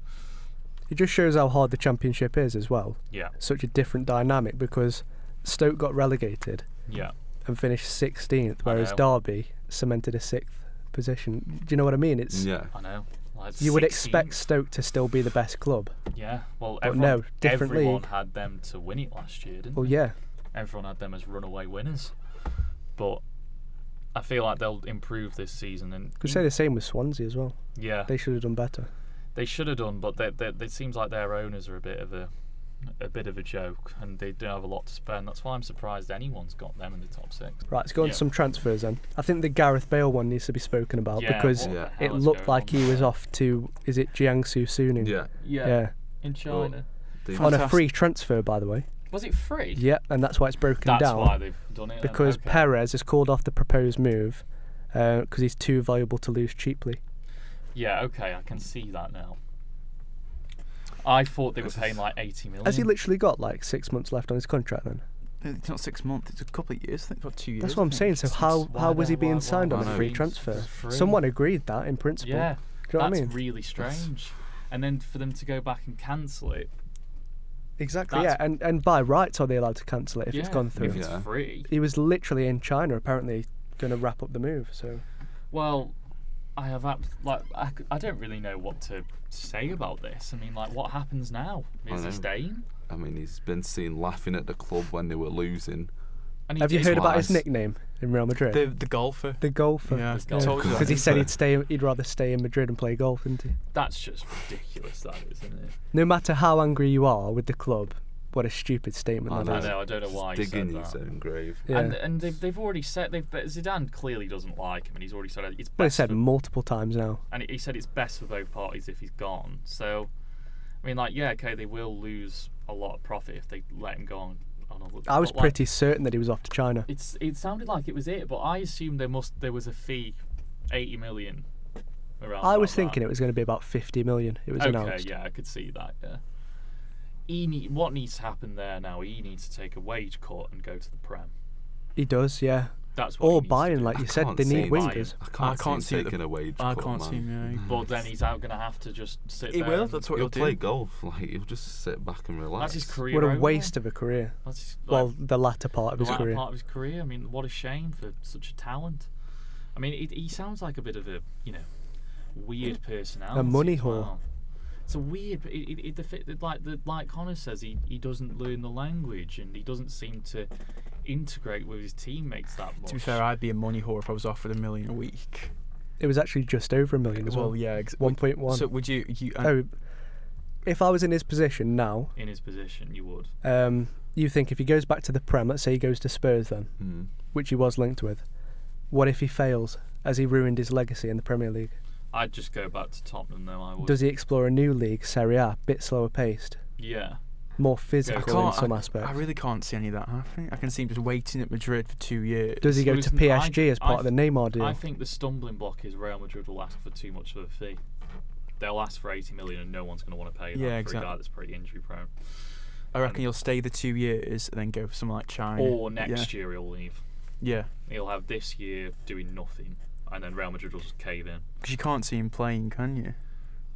It just shows how hard the Championship is as well. Yeah. Such a different dynamic because Stoke got relegated Yeah. and finished 16th, whereas know. Derby cemented a 6th position. Do you know what I mean? It's Yeah. I know. Like you would 16th. expect Stoke to still be the best club. Yeah, well, But no, different everyone league. had them to win it last year, didn't Well, they? yeah. Everyone had them as runaway winners. But I feel like they'll improve this season. And Could say the same with Swansea as well. yeah, They should have done better. they should have done, but it seems like their owners are a bit of a joke, and they don't have a lot to spend. That's why I'm surprised anyone's got them in the top 6. Right, let's go on Yeah. to some transfers then. I think the Gareth Bale one needs to be spoken about Yeah, because what the Yeah. hell it is looked going like on he was there? off to, is it Jiangsu Suning? Yeah. Yeah. in China. They- On a free transfer, by the way. Was it free? Yeah, and that's why it's broken That's down. why they've done it. then. Because Okay. Perez has called off the proposed move because he's too valuable to lose cheaply. Yeah, okay, I can see that now. I thought they were This paying is- like 80 million. Has he literally got like 6 months left on his contract then? It's not 6 months. It's a couple of years. I think about 2 years. That's what I'm saying. So how was he being signed on a free transfer? It's free. Someone agreed that in principle. Yeah, Do you know what I that's mean? really strange. And then for them to go back and cancel it, Exactly. that's- Yeah, and by rights are they allowed to cancel it if it's yeah, gone through? if it's Yeah. free. He was literally in China apparently going to wrap up the move. So Well, I have I don't really know what to say about this. I mean, like, what happens now? Is he know. staying? I mean, he's been seen laughing at the club when they were losing. And have you did- heard about his twice. nickname in Real Madrid? The golfer. The golfer. Yeah, The golfer. Because he said he'd rather stay in Madrid and play golf, didn't he? That's just ridiculous. That is, isn't it? No matter how angry you are with the club, what a stupid statement I that I is. know. I don't know why he Digging said his that. own grave. Yeah. And they've already said but Zidane clearly doesn't like him, and he's already said it's Well, he best. said for, multiple times now. and he said it's best for both parties if he's gone. So, I mean, like, yeah, okay, they will lose a lot of profit if they let him go on a. I was but, like, pretty certain that he was off to China. It sounded like it was it, but I assumed there was a fee, 80 million. Around I was about thinking that. it was going to be about 50 million. It was Okay, announced. yeah, I could see that. Yeah. What needs to happen there now? He needs to take a wage cut and go to the Prem. He does, yeah. That's what. Or he needs to Bayern, do. like you I said, can't they see need him wingers. I can't see him taking a wage I cut, can't man. see him. But then he's out going to have to just sit He there. will. and- That's what He'll he'll play do. golf. Like he'll just sit back and relax. That's his career. What a over. waste of a career. That's his, Well, like, the latter part of the his latter career. part of his career. I mean, what a shame for such a talent. I mean, he sounds like a bit of a weird personality. A money as whore. well. It's a weird. Like Connor says, he doesn't learn the language and he doesn't seem to integrate with his teammates that much. To be fair, I'd be a money whore if I was offered $1 million a week. It was actually just over $1 million as well. yeah. 1.1. So would you? If I was in his position now, in his position, you would. you think if he goes back to the Prem, let's say he goes to Spurs then, which he was linked with, what if he fails? Has he ruined his legacy in the Premier League? I'd just go back to Tottenham, though. I would. Does he explore a new league, Serie A, bit slower paced, Yeah. more physical in some aspects? I really can't see any of that happening. I can see him just waiting at Madrid for 2 years. Does he go Well, to listen, PSG as part of the Neymar deal? I think the stumbling block is Real Madrid will ask for too much of a fee. They'll ask for 80 million, and no one's going to want to pay that Yeah, for exactly. a guy that's pretty injury prone. I reckon he'll stay the 2 years and then go for something like China. Or next year he'll leave. Yeah. He'll have this year doing nothing, and then Real Madrid will just cave in. Because you can't see him playing, can you?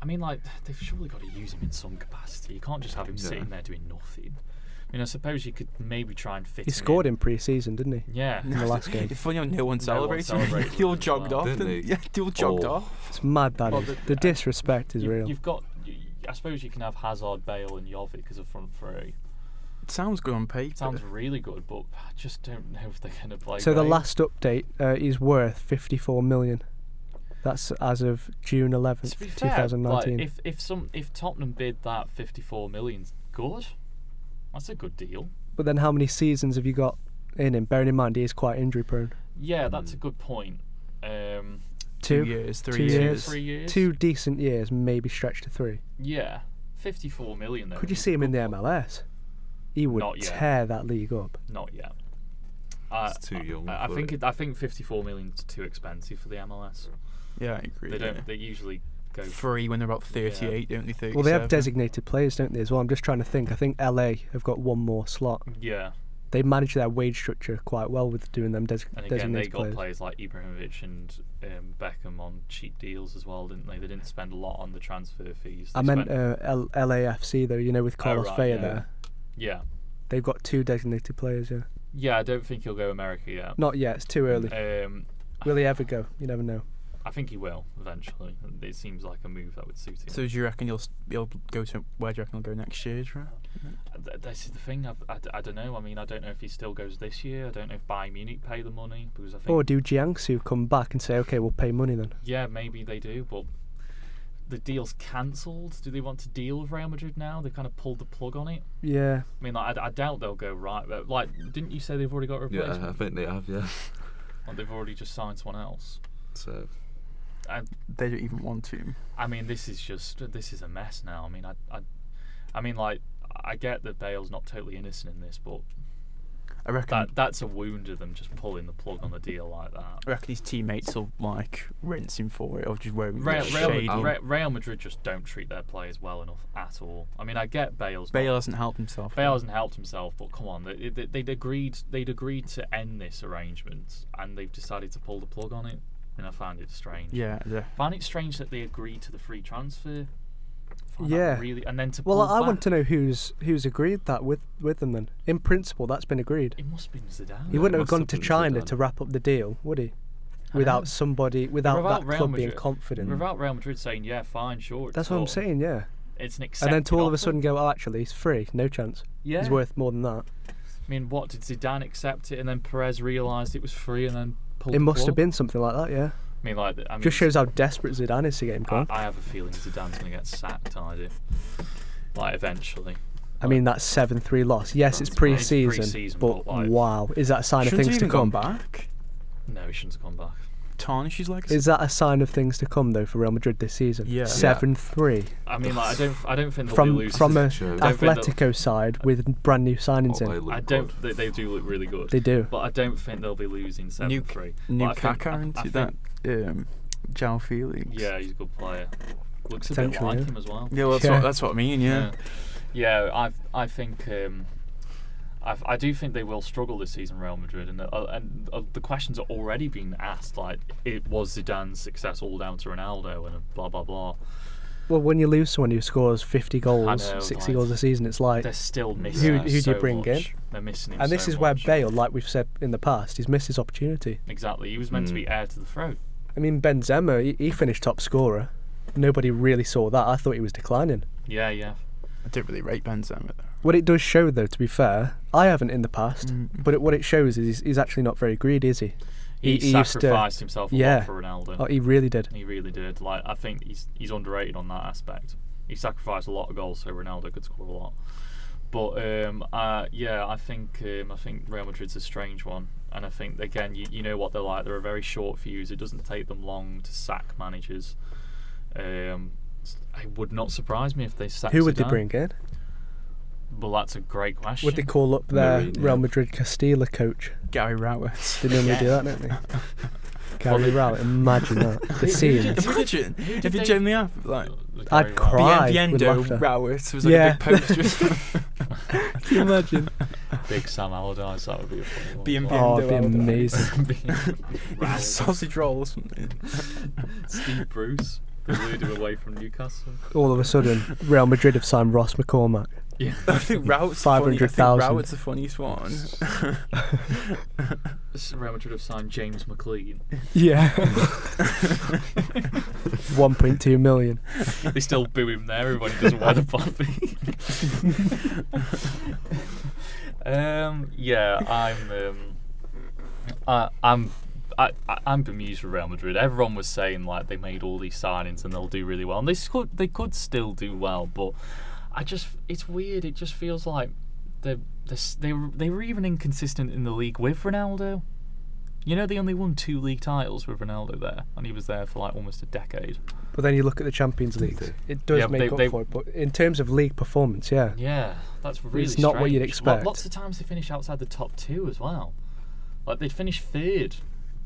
I mean, like, they've surely got to use him in some capacity. You can't just have him sitting there doing nothing. I mean, I suppose you could maybe try and fit him in. He scored in pre-season, didn't he? Yeah. In the last game. It's funny how no one celebrated. They all jogged off. Yeah, they all jogged off. It's mad, that is. The disrespect is real. You've got... I suppose you can have Hazard, Bale and Jovic as a front three. It sounds good on paper. It sounds really good, but I just don't know if they're going to play. So the last update, he's worth 54 million. That's as of June 11th, 2019. Like, if Tottenham bid that 54 million, good. That's a good deal. But then how many seasons have you got in him? Bearing in mind he is quite injury prone. Yeah, that's a good point. 2 years, 3 years. 3 years. 2 decent years, maybe stretched to 3. Yeah, 54 million though. Could you see him in the MLS? He would tear that league up. Not yet. It's too young. I think 54 million is too expensive for the MLS. Yeah, I agree. They usually go free when they're about 38, don't they? 37? Well, they have designated players, don't they, as well? I'm just trying to think. I think LA have got one more slot. Yeah. They manage their wage structure quite well with doing them and again, designated they got players like Ibrahimovic and Beckham on cheap deals as well, didn't they? They didn't spend a lot on the transfer fees. I meant LAFC, though, with Carlos Vela there. Yeah. They've got 2 designated players, yeah. Yeah, I don't think he'll go America yet. Not yet, it's too early. Will he ever go? You never know. I think he will eventually. It seems like a move that would suit him. So do you reckon he'll be able to go to... Where do you reckon he'll go next year, Drew? This is the thing. I don't know. I mean, I don't know if he still goes this year. I don't know if Bayern Munich pay the money. Because I think or do Jiangsu come back and say, OK, we'll pay money then? Yeah, maybe they do, but the deal's cancelled. Do they want to deal with Real Madrid now? They've kind of pulled the plug on it. Yeah. I mean, I doubt they'll go right. But, like, didn't you say they've already got a replacement? Yeah, I think they have, yeah. Well, they've already just signed someone else. So... they don't even want to. I mean, this is a mess now. I mean, I get that Bale's not totally innocent in this, but I reckon that's a wound of them just pulling the plug on the deal like that. I reckon his teammates will rinse him for it, or just wear him Real Madrid just don't treat their players well enough at all. I mean, I get Bale hasn't helped himself. Bale hasn't helped himself, but come on, they'd agreed to end this arrangement, and they've decided to pull the plug on it. And I found it strange. Yeah. I find it strange that they agreed to the free transfer. Really, and then to well, I back. want to know who's agreed that with them then. In principle, that's been agreed. It must have been Zidane. He wouldn't have gone to China to wrap up the deal, would he? Without that club being confident. Without Real Madrid saying, yeah, fine, sure. That's what I'm saying, yeah. It's an accepted and then to all of a offer. sudden go, oh, actually, he's free, no chance. Yeah. He's worth more than that. I mean, what, did Zidane accept it and then Perez realised it was free and then pulled the plug? It must have been something like that, yeah. I mean, just shows how desperate Zidane is to get him gone. I have a feeling Zidane's going to get sacked, I do. Eventually. I mean, that 7-3 loss. Yes, it's pre-season, but wow. Is that a sign of things to come? Back? No, he shouldn't have gone back. Tarnish his legacy. Is that a sign of things to come, though, for Real Madrid this season? Yeah. 7-3. I mean, I don't think they'll be losing. From a Atletico side with brand new signings in. They do look really good. They do. But I don't think they'll be losing 7-3. New Kaká into that. João Felix. Yeah, he's a good player. Looks a bit like him as well. Yeah, well, that's what I mean. Yeah. I think I do think they will struggle this season, Real Madrid, and the questions are already being asked. Like, it was Zidane's success all down to Ronaldo and blah blah blah. Well, when you lose someone who scores 50 goals, 60 goals a season, it's like they're still missing. Who do you bring in? They're missing him. And this is where Bale, like we've said in the past, he's missed his opportunity. Exactly, he was meant to be heir to the throne. I mean, Benzema, he finished top scorer. Nobody really saw that. I thought he was declining. Yeah. I don't really rate Benzema though. What it does show, though, to be fair, I haven't in the past, but what it shows is he's actually not very greedy, is he? He sacrificed himself a lot for Ronaldo. Oh, he really did. He really did. Like, I think he's underrated on that aspect. He sacrificed a lot of goals so Ronaldo could score a lot. But I think Real Madrid's a strange one, and I think again, you know what they're like. They're a very short fuse. It doesn't take them long to sack managers. It would not surprise me if they sacked. Who would Zidane. they bring in? Well, that's a great question. Would they call up their Real Madrid Castilla coach? Gary Rowett. They normally do that, don't they? Gary Rowett, imagine that. The scene. Imagine if you genuinely have, like, I'd cry with laughter. Rowett was like a big poster. Can you imagine? Big Sam Allardyce, that would be a funny one. It'd be amazing. Sausage roll or something. Steve Bruce. They lured him away from Newcastle. All of a sudden, Real Madrid have signed Ross McCormack. Yeah, I think Rout's 500,000. Rout's the funniest one. Real Madrid have signed James McLean. Yeah. 1.2 million. They still boo him there. Everybody doesn't wear the poppy. Yeah, I'm bemused with Real Madrid. Everyone was saying like they made all these signings and they'll do really well, and they could still do well, but it's weird. It just feels like they were even inconsistent in the league with Ronaldo. You know, they only won 2 league titles with Ronaldo there, and he was there for like almost a decade. But then you look at the Champions League, it does make up for it. But in terms of league performance, yeah, that's really it's not strange. what you'd expect. Lots of times they finish outside the top 2 as well. Like they'd finish 3rd.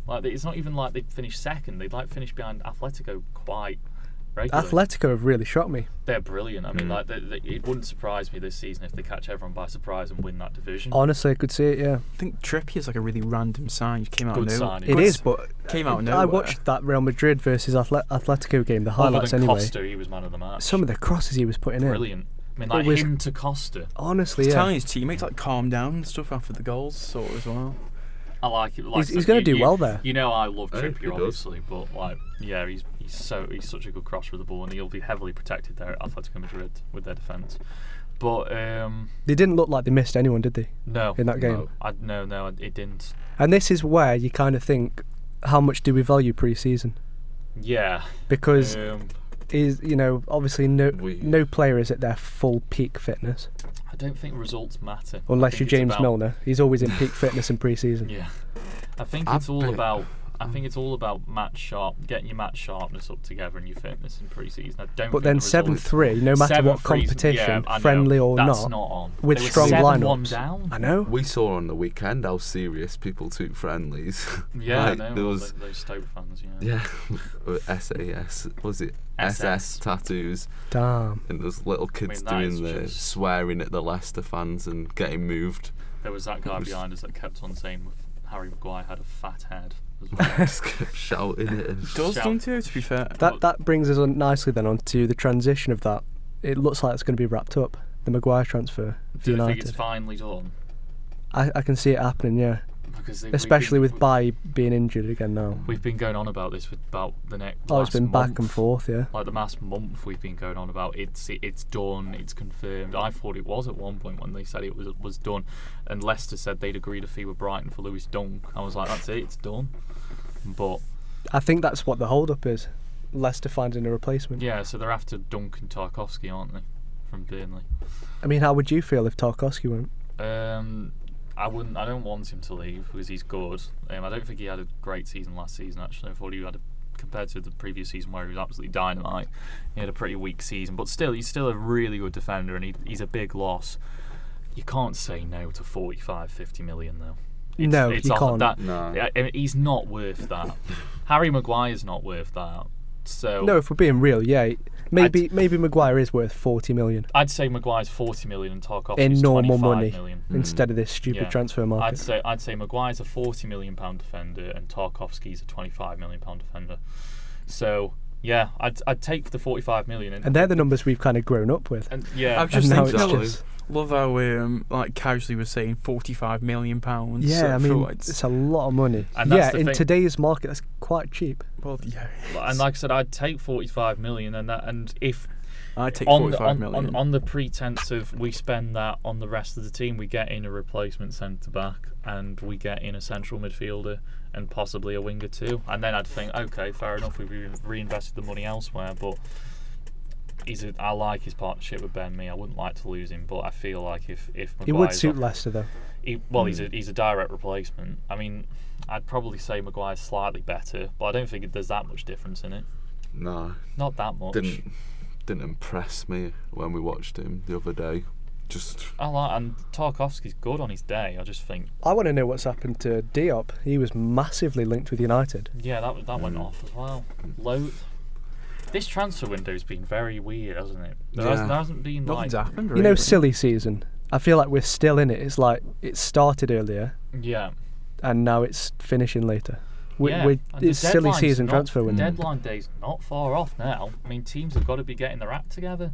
Like it's not even like they'd finish 2nd. They'd like finish behind Atletico quite regularly. Atletico have really shocked me. They're brilliant. I mean, like it wouldn't surprise me this season if they catch everyone by surprise and win that division. Honestly, I could see it. Yeah. I think Trippier's like a really random sign. He came out Good of nowhere. signing. It is, but came out of nowhere. I watched that Real Madrid versus Atletico game. The highlights Other than anyway. Costa, he was man of the match. Some of the crosses he was putting in. Brilliant. I mean, like him to Costa. Honestly, He's yeah. telling his teammates like calm down and stuff after the goals, sort of as well. I like it. He's going to do well there. You know, I love He Trippier, does. obviously, but like, yeah, he's such a good crosser of the ball, and he'll be heavily protected there at Atletico Madrid with their defence. But they didn't look like they missed anyone, did they? No, in that game. No, it didn't. And this is where you kind of think, how much do we value pre-season? Yeah, because obviously no player is at their full peak fitness. I don't think results matter. Unless you're James Milner, he's always in peak fitness in pre-season. Yeah, I think it's all about getting your match sharpness up together and your fitness in pre-season. I don't. But then 7-3, no matter what competition, friendly or that's not on. with strong 7-1 lineups. down. I know. We saw on the weekend how serious people took friendlies. Yeah, like, I know. There was those Stoke fans. Yeah, SAS. Was it SS tattoos? Damn. And there's little kids doing the swearing at the Leicester fans and getting moved. There was that guy behind us that kept on saying Harry Maguire had a fat head as well. Just kept shouting it. And Don't you, to be fair. That brings us on nicely then onto the transition of that. It looks like it's going to be wrapped up, the Maguire transfer. Do you think it's finally done? I can see it happening, yeah. Especially with Bai being injured again now. We've been going on about this for about the next. It's been back and forth, yeah. Like the last month, we've been going on about it's done, it's confirmed. I thought it was at one point when they said it was done, and Leicester said they'd agreed a fee with Brighton for Lewis Dunk. I was like, that's it, it's done. But I think that's what the hold-up is. Leicester finding a replacement. Yeah, so they're after Dunk and Tarkowski, aren't they, from Burnley? I mean, how would you feel if Tarkowski went? I don't want him to leave because he's good. I don't think he had a great season last season, actually. I thought he had, compared to the previous season where he was absolutely dynamite, he had a pretty weak season. But still, he's still a really good defender, and he's a big loss. You can't say no to 45-50 million, though. You can't. No. He's not worth that. Harry Maguire's not worth that. So no, if we're being real, yeah. Maybe Maguire is worth 40 million. I'd say Maguire's 40 million and Tarkowski's in normal 25 money million. Instead of this stupid transfer market. I'd say Maguire's a 40 million pound defender and Tarkowski's a 25 million pound defender. So yeah, I'd take the 45 million. And they're the numbers we've kind of grown up with. And yeah, I've just think love how we casually was saying £45 million. Yeah, I mean it's a lot of money. And in today's market, that's quite cheap. Well, yeah. And like I said, I'd take 45 million, and if I'd take 45 million on the pretense of we spend that on the rest of the team, we get in a replacement centre back and we get in a central midfielder and possibly a winger too, and then I'd think, okay, fair enough, we've reinvested the money elsewhere, but. I like his partnership with Ben Mee. I wouldn't like to lose him, but I feel like if Maguire's he would suit Leicester though. He's a direct replacement. I mean, I'd probably say Maguire's slightly better, but I don't think there's that much difference in it. No, not that much. Didn't impress me when we watched him the other day. And Tarkowski's good on his day. I just think I want to know what's happened to Diop. He was massively linked with United. Yeah, that went off as well. This transfer window's been very weird, hasn't it? There hasn't been nothing's happened. Really. You know, silly season. I feel like we're still in it. It's like it started earlier. Yeah. And now it's finishing later. It's silly season transfer window. Deadline day's not far off now. I mean, teams have got to be getting their act together.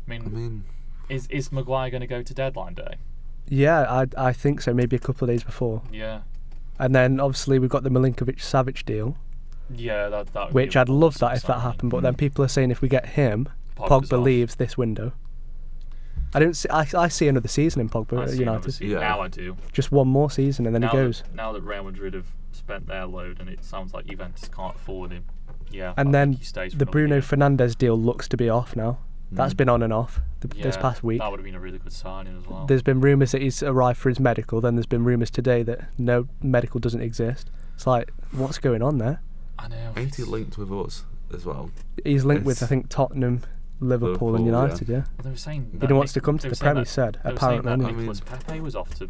I mean is Maguire going to go to deadline day? Yeah, I think so. Maybe a couple of days before. Yeah. And then obviously we've got the Milinkovic-Savic deal. Yeah, that would which I'd love that if that happened. But then people are saying if we get him, Pogba leaves this window. I see another season in Pogba at United. Now I do. Just one more season and then he goes. Now that Real Madrid have spent their load and it sounds like Juventus can't afford him. Yeah. And then the Bruno Fernandes deal looks to be off now. That's been on and off this past week. That would have been a really good signing as well. There's been rumours that he's arrived for his medical. Then there's been rumours today that no medical doesn't exist. It's like, what's going on there? I know. Ain't he linked with us as well? He's linked with, I think, Tottenham, Liverpool and United, yeah. Well, they were saying he wants to come to the Premier, he said, apparently. Nicolas Pepe was off to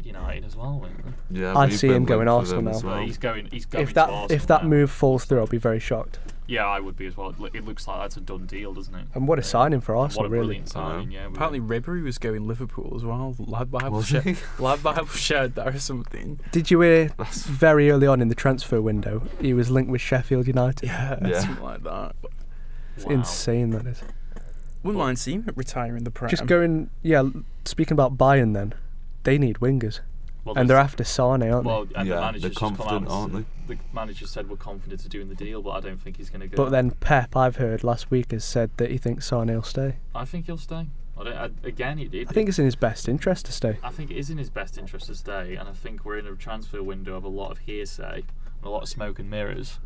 United as well, weren't they? Yeah, I see him going Arsenal now. Well. He's going if to Arsenal that now. move falls through, I'll be very shocked. Yeah, I would be as well. It looks like that's a done deal, doesn't it? And what a signing for Arsenal, what a really. Brilliant signing, yeah. Apparently Ribery was going Liverpool as well. Lad Bible shared that or something. Did you hear very early on in the transfer window he was linked with Sheffield United? Yeah. Something like that. It's insane, that is. Wouldn't mind seeing him retire in the Prem. Just going, speaking about Bayern then, they need wingers. Well, and they're after Sane, aren't they? And the manager's they're confident, aren't they? The manager said we're confident of doing the deal, but I don't think he's going to go. But then Pep, I've heard last week, has said that he thinks Sane will stay. I think he'll stay. I think it's in his best interest to stay. I think it is in his best interest to stay, and I think we're in a transfer window of a lot of hearsay, and a lot of smoke and mirrors,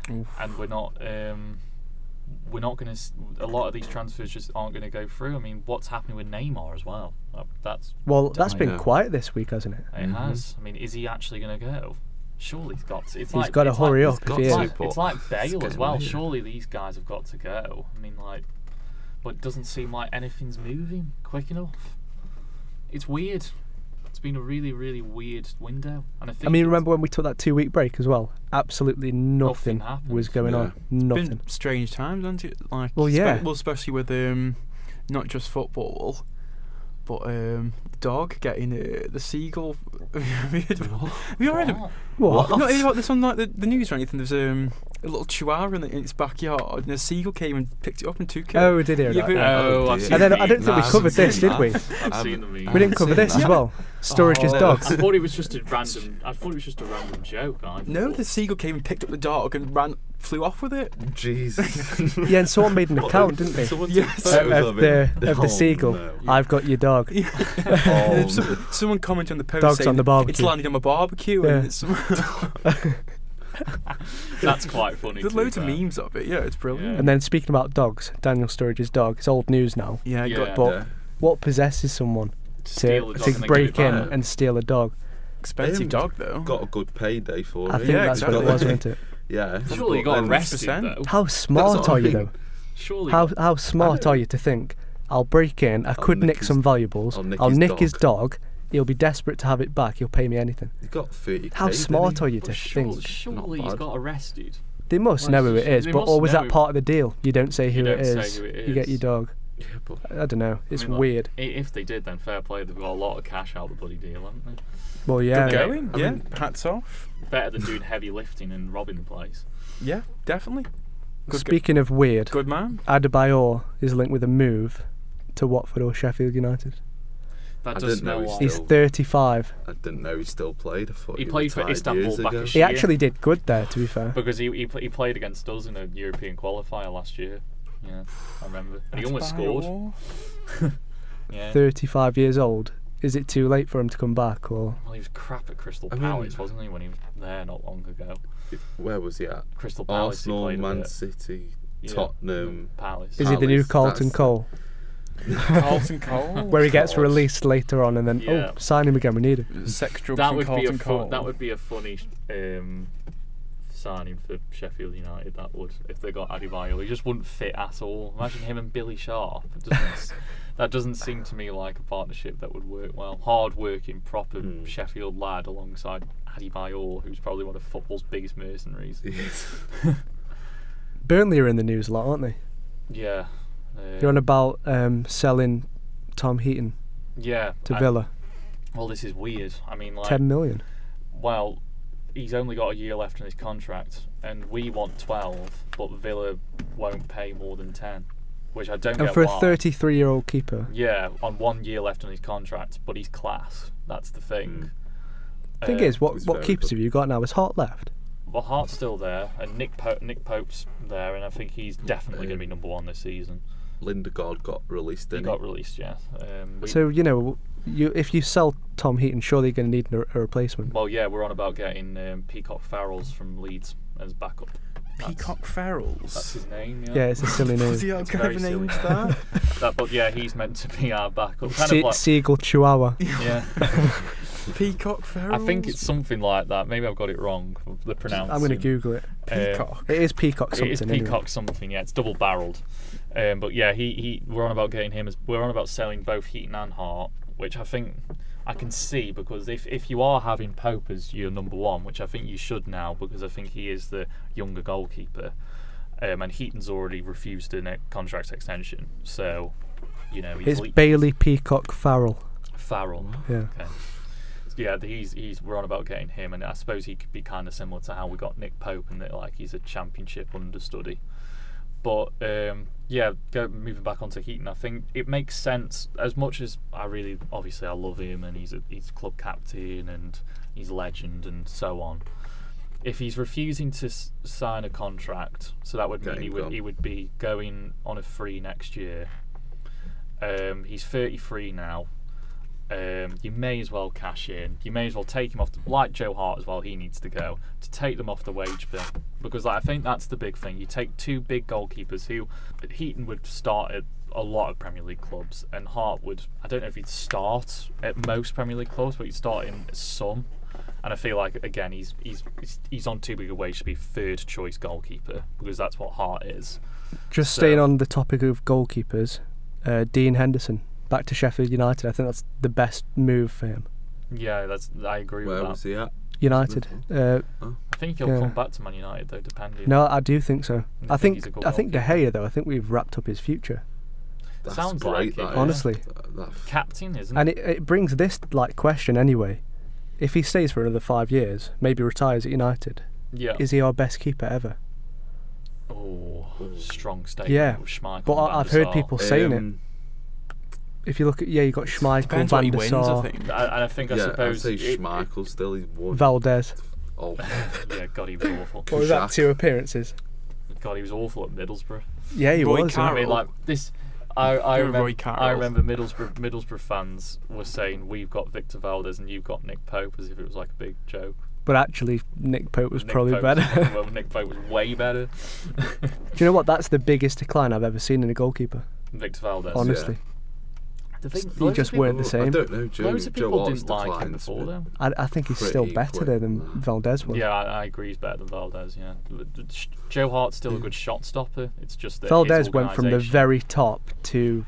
and we're not going to. A lot of these transfers just aren't going to go through. I mean, what's happening with Neymar as well? That's been quiet this week, hasn't it? It has. I mean, is he actually going to go? Surely he's got to. He's got to hurry up. It's like Bale as well. Surely these guys have got to go. I mean, but it doesn't seem like anything's moving quick enough. It's weird. It's been a really, really weird window. And I mean, remember when we took that 2-week break as well? Absolutely nothing was going on. Nothing. It's been strange times, hasn't it? Especially with not just football, but dog getting the seagull. Have you read it? What? Not heard about this on the news or anything. There's a little chihuahua in its backyard, and a seagull came and picked it up and took it. Oh, did he? I've seen and then I don't think we covered this, did we? I've seen the meme. We didn't cover this as well. Sturridge's dog. I thought it was just a random. Joke. No, the seagull came and picked up the dog and flew off with it. Jeez. Yeah, and someone made an account, didn't they? Someone of the seagull. No. I've got your dog. Someone commented on the post Dog's saying on the barbecue. It's landed on my barbecue. Yeah. And it's That's quite funny. There's loads of memes of it. Yeah, it's brilliant. Yeah. And then speaking about dogs, Daniel Sturridge's dog. It's old news now. Yeah. What possesses someone to break in and steal a dog? Expensive dog though. Got a good payday for it. I think that's what it was, wasn't it? Yeah. Surely you got arrested though. How smart are you though? Surely. How smart are you to think, I'll break in, I could nick some valuables, I'll nick his dog, he'll be desperate to have it back, he'll pay me anything. He got 30k. How smart are you to think? Surely he's got arrested. They must know who it is, or was that part of the deal? You don't say who it is, you get your dog. Yeah, but I don't know, it's weird. If they did, then fair play, they've got a lot of cash out of the bloody deal, haven't they? Well, yeah. Good going, yeah, hats off. Better than doing heavy lifting and robbing the place. Yeah, definitely. Speaking of weird, good man. Adebayor is linked with a move to Watford or Sheffield United. That does smell like. He's 35. I didn't know he still played. I thought he played for Istanbul back He actually did good there, to be fair. Because he played against us in a European qualifier last year. Yeah, I remember. And he almost scored. Yeah. 35 years old. Is it too late for him to come back, or? Well, he was crap at Crystal Palace, wasn't he, when he was there not long ago? Where was he at? Crystal Palace. Arsenal, Man City, Tottenham, Palace. Is he the new Carlton Cole? Carlton Cole, where he gets released later on, and then sign him again. We need him. Sex, drugs, that and would Carlton be Cole. That would be a funny signing for Sheffield United. That would, if they got Adebayor, he just wouldn't fit at all. Imagine him and Billy Sharp. That doesn't seem to me like a partnership that would work well. Hard-working, proper Sheffield lad alongside Adebayor, who's probably one of football's biggest mercenaries. Yes. Burnley are in the news a lot, aren't they? Yeah. You're on about selling Tom Heaton to Villa. Well, this is weird. I mean, like 10 million. Well, he's only got a year left on his contract, and we want 12, but Villa won't pay more than 10, which I don't get. And for why. a 33-year-old keeper. Yeah, on 1 year left on his contract, but he's class. That's the thing. Thing is, what keepers have you got now? Is Hart left? Well, Hart's still there, and Nick Pope's there, and I think he's definitely going to be number 1 this season. Lindegaard got released, didn't he? Got released, yeah. So, if you sell Tom Heaton, surely you're going to need a replacement. Well, yeah, we're on about getting Peacock Farrells from Leeds as backup. Peacock Farrells? That's his name, yeah. Yeah, it's a silly name. Does he have a name to that? But yeah, he's meant to be our backup. Seagull Chihuahua. Yeah. Peacock Farrells? I think it's something like that. Maybe I've got it wrong, the pronouncing. I'm going to Google it. Peacock. It is Peacock something. It is Peacock something, yeah. It's double-barrelled. But yeah, we're on about getting him we're on about selling both Heaton and Hart, which I think I can see, because if you are having Pope as your number 1, which I think you should now, because I think he is the younger goalkeeper, and Heaton's already refused a contract extension, so it's Bailey Peacock Farrell. Yeah. Okay. Yeah, we're on about getting him, and I suppose he could be kind of similar to how we got Nick Pope, and that he's a Championship understudy. But moving back onto Heaton, I think it makes sense. As much as I love him, and he's club captain and he's a legend and so on. If he's refusing to sign a contract, so that would mean he would be going on a free next year. He's 33 now. You may as well cash in. You may as well take him off, like Joe Hart as well. He needs to go to take them off the wage bill, because I think that's the big thing. You take 2 big goalkeepers who Heaton would start at a lot of Premier League clubs, and Hart would. I don't know if he'd start at most Premier League clubs, but he'd start in some. And I feel like again he's on too big a wage to be 3rd choice goalkeeper, because that's what Hart is. Just staying on the topic of goalkeepers, Dean Henderson. Back to Sheffield United. I think that's the best move for him. Yeah, I agree with that. Where was he at? United. I think he'll come back to Man United though, depending. No, I do think so. I think De goalkeeper. Gea though. I think we've wrapped up his future. That's Sounds great, like it. Honestly. Captain, isn't it? And it? it brings this question anyway. If he stays for another 5 years, maybe retires at United. Yeah. Is he our best keeper ever? Oh, strong statement. Yeah. Schmeichel, but I've heard people saying it. If you look at you got Schmeichel, Van der Sar. I suppose I'd say Schmeichel still. He's won. Valdez. Oh. Yeah, God, he was awful. What was that? 2 appearances. God, he was awful at Middlesbrough. Yeah, he was. I mean, like this. I remember Middlesbrough fans were saying we've got Victor Valdez and you've got Nick Pope, as if it was like a big joke. But actually, Nick Pope was probably better. Well, Nick Pope was way better. Do you know what? That's the biggest decline I've ever seen in a goalkeeper. Victor Valdez. Honestly. Yeah. He just weren't the same. I don't know, loads of people didn't like him before, though. I think he's still better there than Valdez was. Yeah, I agree he's better than Valdez, yeah. Joe Hart's still a good shot stopper. It's just that Valdez went from the very top to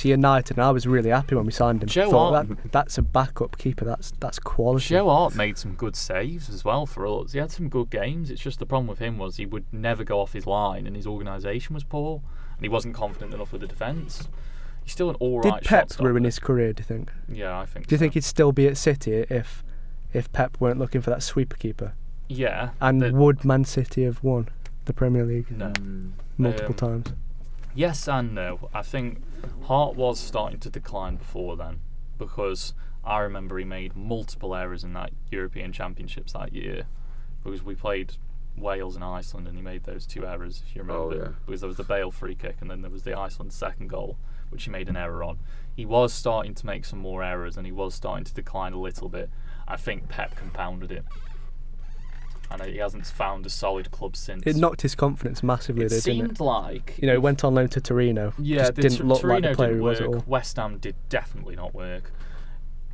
United, and I was really happy when we signed him. Joe Hart, that's a backup keeper. That's quality. Joe Hart made some good saves as well for us. He had some good games. It's just the problem with him was he would never go off his line, and his organisation was poor, and he wasn't confident enough with the defence. He's still an all-right Did Pep shot stopper. ruin his career, do you think? Yeah, I think so. Do you think he'd still be at City if Pep weren't looking for that sweeper keeper? Yeah. And would Man City have won the Premier League? No. Multiple times? Yes and no. I think Hart was starting to decline before then, because I remember he made multiple errors in that European Championships that year, because we played Wales and Iceland and he made those 2 errors, if you remember. Oh, yeah. Because there was the Bale free kick and then there was the Iceland second goal, which he made an error on. He was starting to make some more errors and he was starting to decline a little bit. I think Pep compounded it, and he hasn't found a solid club since. It knocked his confidence massively, didn't it? Seemed like... he went on loan to Torino. Yeah, just didn't look Torino like the player he was at all. West Ham did definitely not work.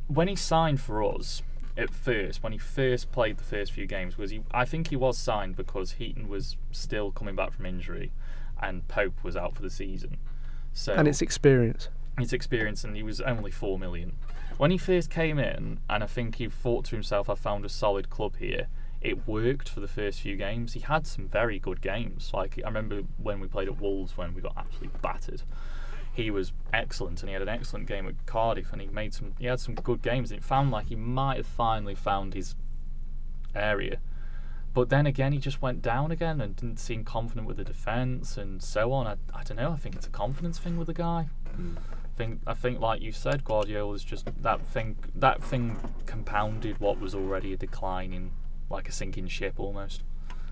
When he signed for us, at first, when he first played the first few games, I think he was signed because Heaton was still coming back from injury and Pope was out for the season. So and it's experience. And he was only 4 million. When he first came in, and I think he thought to himself, I found a solid club here, it worked for the first few games. He had some very good games. Like, I remember when we played at Wolves when we got absolutely battered. He was excellent, and he had an excellent game at Cardiff, and he had some good games, and it found like he might have finally found his area. But then again, he just went down again and didn't seem confident with the defence and so on. I don't know. I think it's a confidence thing with the guy. I think, like you said, Guardiola's just that thing compounded what was already a declining, like a sinking ship almost.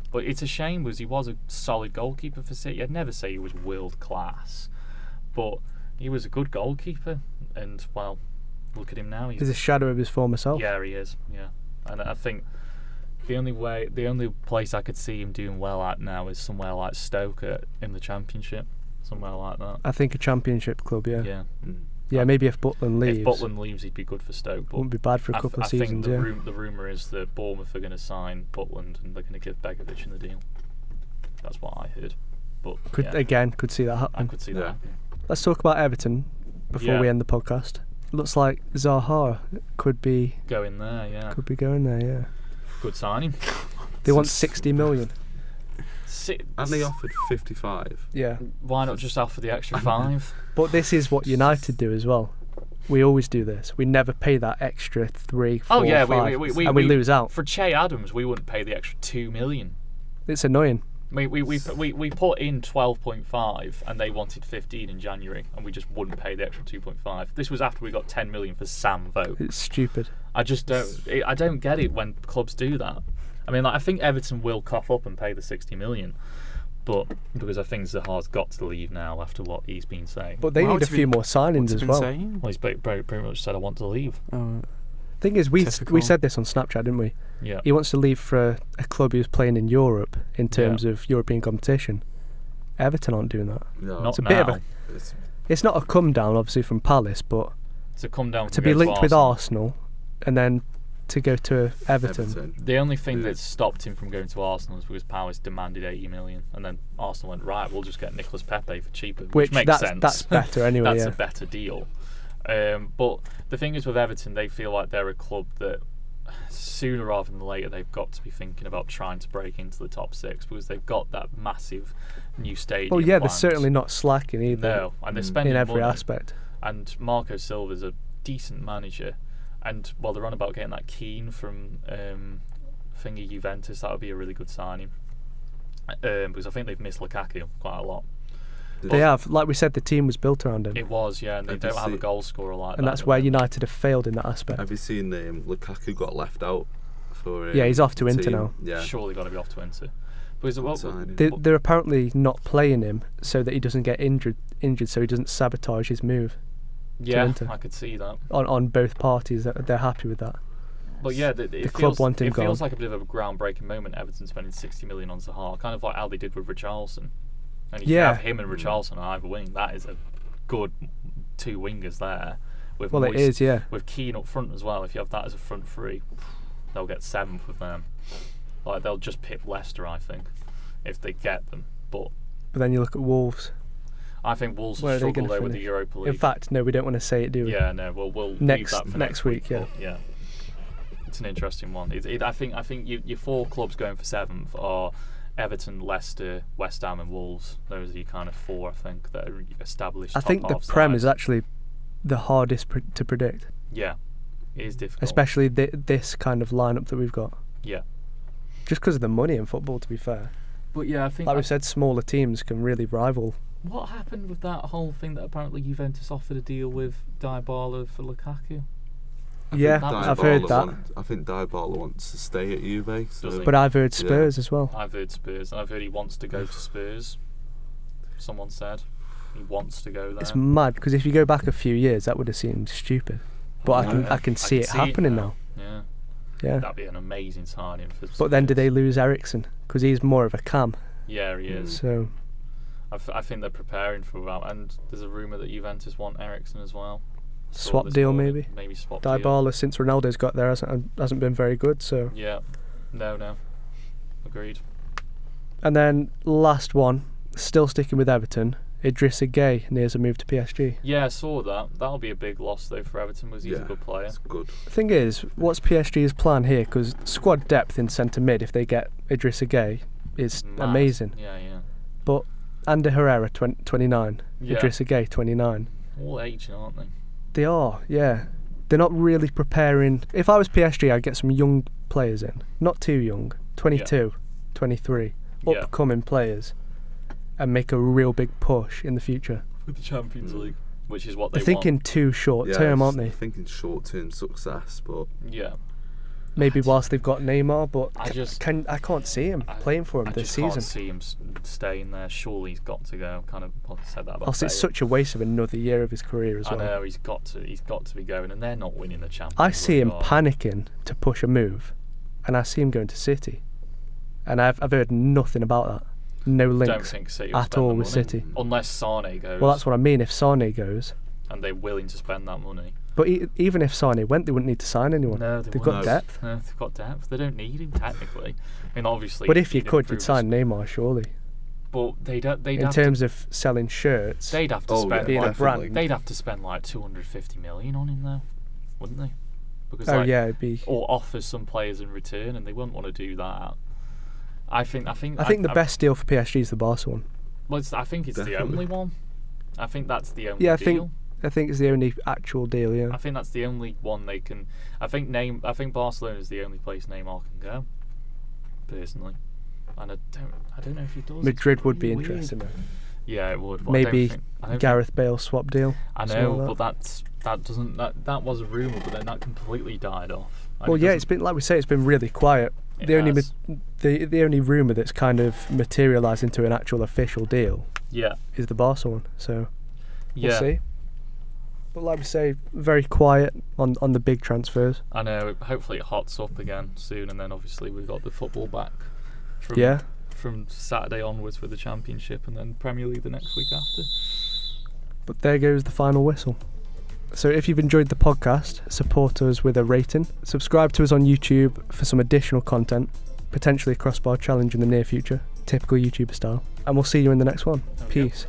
But it's a shame because he was a solid goalkeeper for City. I'd never say he was world class, but he was a good goalkeeper. And well, look at him now. He's a shadow of his former self. Yeah, he is. Yeah, and I think the only place I could see him doing well at now is somewhere like Stoke in the Championship, somewhere like that. I think a Championship club, yeah. Yeah. Yeah, maybe if Butland leaves. If Butland leaves, he'd be good for Stoke. But wouldn't be bad for a couple of seasons. I think the rumour is that Bournemouth are going to sign Butland and they're going to give Begovic in the deal. That's what I heard. But could see that happen. I could see that happen. Let's talk about Everton before we end the podcast. Looks like Zaha could be going there. Yeah. Could be going there. Yeah. Good signing. They want 60 million. And they offered 55. Yeah. Why not just offer the extra 5? But this is what United do as well. We always do this. We never pay that extra 3, 4, 5, and we lose out. For Che Adams, we wouldn't pay the extra 2 million. It's annoying. We put in 12.5 and they wanted 15 in January, and we just wouldn't pay the extra 2.5. This was after we got 10 million for Sam Vogt. It's stupid. I don't get it when clubs do that. I mean, like, I think Everton will cough up and pay the 60 million, but because I think Zaha's got to leave now after what he's been saying. But they need a few more signings as well. Well, he's pretty much said, I want to leave. Thing is, we said this on Snapchat, didn't we? Yeah. He wants to leave for a club who's playing in Europe in terms of European competition. Everton aren't doing that. No. Not it's a now. bit of a. It's not a come down, obviously, from Palace, but it's a come down to be linked with Arsenal and then to go to Everton. The only thing that stopped him from going to Arsenal is because Palace demanded 80 million, and then Arsenal went, right, we'll just get Nicolas Pepe for cheaper, which makes sense. That's better anyway. That's a better deal. But the thing is with Everton, they feel like they're a club that sooner rather than later they've got to be thinking about trying to break into the top 6 because they've got that massive new stadium. Oh yeah, planned. They're certainly not slacking either. No, and they're spending in every money. aspect. And Marco Silva's a decent manager, and while they're on about getting that Keane from thingy Juventus, that would be a really good signing. Because I think they've missed Lukaku quite a lot. They have, like we said, the team was built around him. It was, yeah, and they don't have a goal scorer like that. And that's where United have failed in that aspect. Have you seen Lukaku got left out for? Yeah, he's off to Inter now. Yeah, surely got to be off to Inter. They're apparently not playing him so that he doesn't get injured, so he doesn't sabotage his move. Yeah, I could see that. On both parties, they're happy with that. But yeah, the club want him gone. It feels like a bit of a groundbreaking moment. Everton spending 60 million on Zaha, kind of like how they did with Richarlison. And you have him and Richarlison on either wing. That is a good 2 wingers there. With it is, yeah. With Keane up front as well. If you have that as a front 3, they'll get 7th with them. Like, they'll just pip Leicester, I think, if they get them. But then you look at Wolves. I think Wolves will struggle though with the Europa League. In fact, no, we don't want to say it, do we? Yeah, no. We'll next leave that for next week. Yeah. Yeah. It's an interesting one. I think your 4 clubs going for 7th are Everton, Leicester, West Ham and Wolves. Those are your kind of 4, I think, that are established. I think the Prem is actually the hardest to predict. Yeah, it is difficult. Especially this kind of lineup that we've got. Yeah. Just because of the money in football, to be fair. But yeah, I think... Like we said, smaller teams can really rival. What happened with that whole thing that apparently Juventus offered a deal with Dybala for Lukaku? I've heard that. I think Dybala wants to stay at Juve. So. But I've heard Spurs as well. I've heard Spurs, and I've heard he wants to go to Spurs. Someone said he wants to go there. It's mad, because if you go back a few years, that would have seemed stupid. But I can see it happening now. Yeah. That'd be an amazing signing for Spurs. But then do they lose Eriksen? Because he's more of a cam. Yeah, he is. So I think they're preparing for that, and there's a rumour that Juventus want Eriksen as well. Swap deal, maybe swap Dybala deal. Since Ronaldo's got there hasn't been very good, so yeah, no, agreed. And then last one, still sticking with Everton, Idrissa Gueye nears a move to PSG. Yeah, I saw that. That'll be a big loss though for Everton, because he's a good player. It's good. The thing is, what's PSG's plan here? Because squad depth in centre mid, if they get Idrissa Gueye, is amazing. Yeah. But Ander Herrera 29, Idrissa Gueye 29. All aging, aren't they? They are, yeah. they're not really preparing. If I was PSG, I'd get some young players in, not too young, 22, 23, upcoming players, and make a real big push in the future. With the Champions League, which is what they're thinking too short term, aren't they? Thinking short term success, but maybe whilst they've got Neymar, but I can't see him playing for him this season. I can't see him staying there. Surely he's got to go. Kind of said that about. Also, it's such a waste of another year of his career as well. I know he's got to be going, and they're not winning the Champions League. I see him panicking to push a move, and I see him going to City, and I've heard nothing about that. No links at all with City. Unless Sane goes. Well, that's what I mean. If Sane goes, and they're willing to spend that money. But even if Sane went, they wouldn't need to sign anyone. No, they've got depth. No, they've got depth. They don't need him technically. I mean, obviously. But if you could, you'd sign Neymar, surely. But they'd in terms of selling shirts, they'd have to spend being a brand. They'd have to spend like 250 million on him though, wouldn't they? Because it'd be or offer some players in return, and they wouldn't want to do that. I think the best deal for PSG is the Barca one. Well, I think it's the only one. I think that's the only deal. I think it's the only actual deal. Yeah. I think that's the only one they can. I think Barcelona is the only place Neymar can go. Personally, and I don't know if he does. Madrid would be interesting though. Yeah, it would. Maybe Gareth Bale swap deal. I know, but that was a rumour, but then that completely died off. Well, yeah, it's been like we say, it's been really quiet. The only rumour that's kind of materialised into an actual official deal is the Barca one. So we'll see. But like we say, very quiet on the big transfers. I know. Hopefully it hots up again soon, and then obviously we've got the football back from Saturday onwards for the Championship, and then Premier League the next week after. But there goes the final whistle. So if you've enjoyed the podcast, support us with a rating. Subscribe to us on YouTube for some additional content, potentially a crossbar challenge in the near future, typical YouTuber style. And we'll see you in the next one. Peace.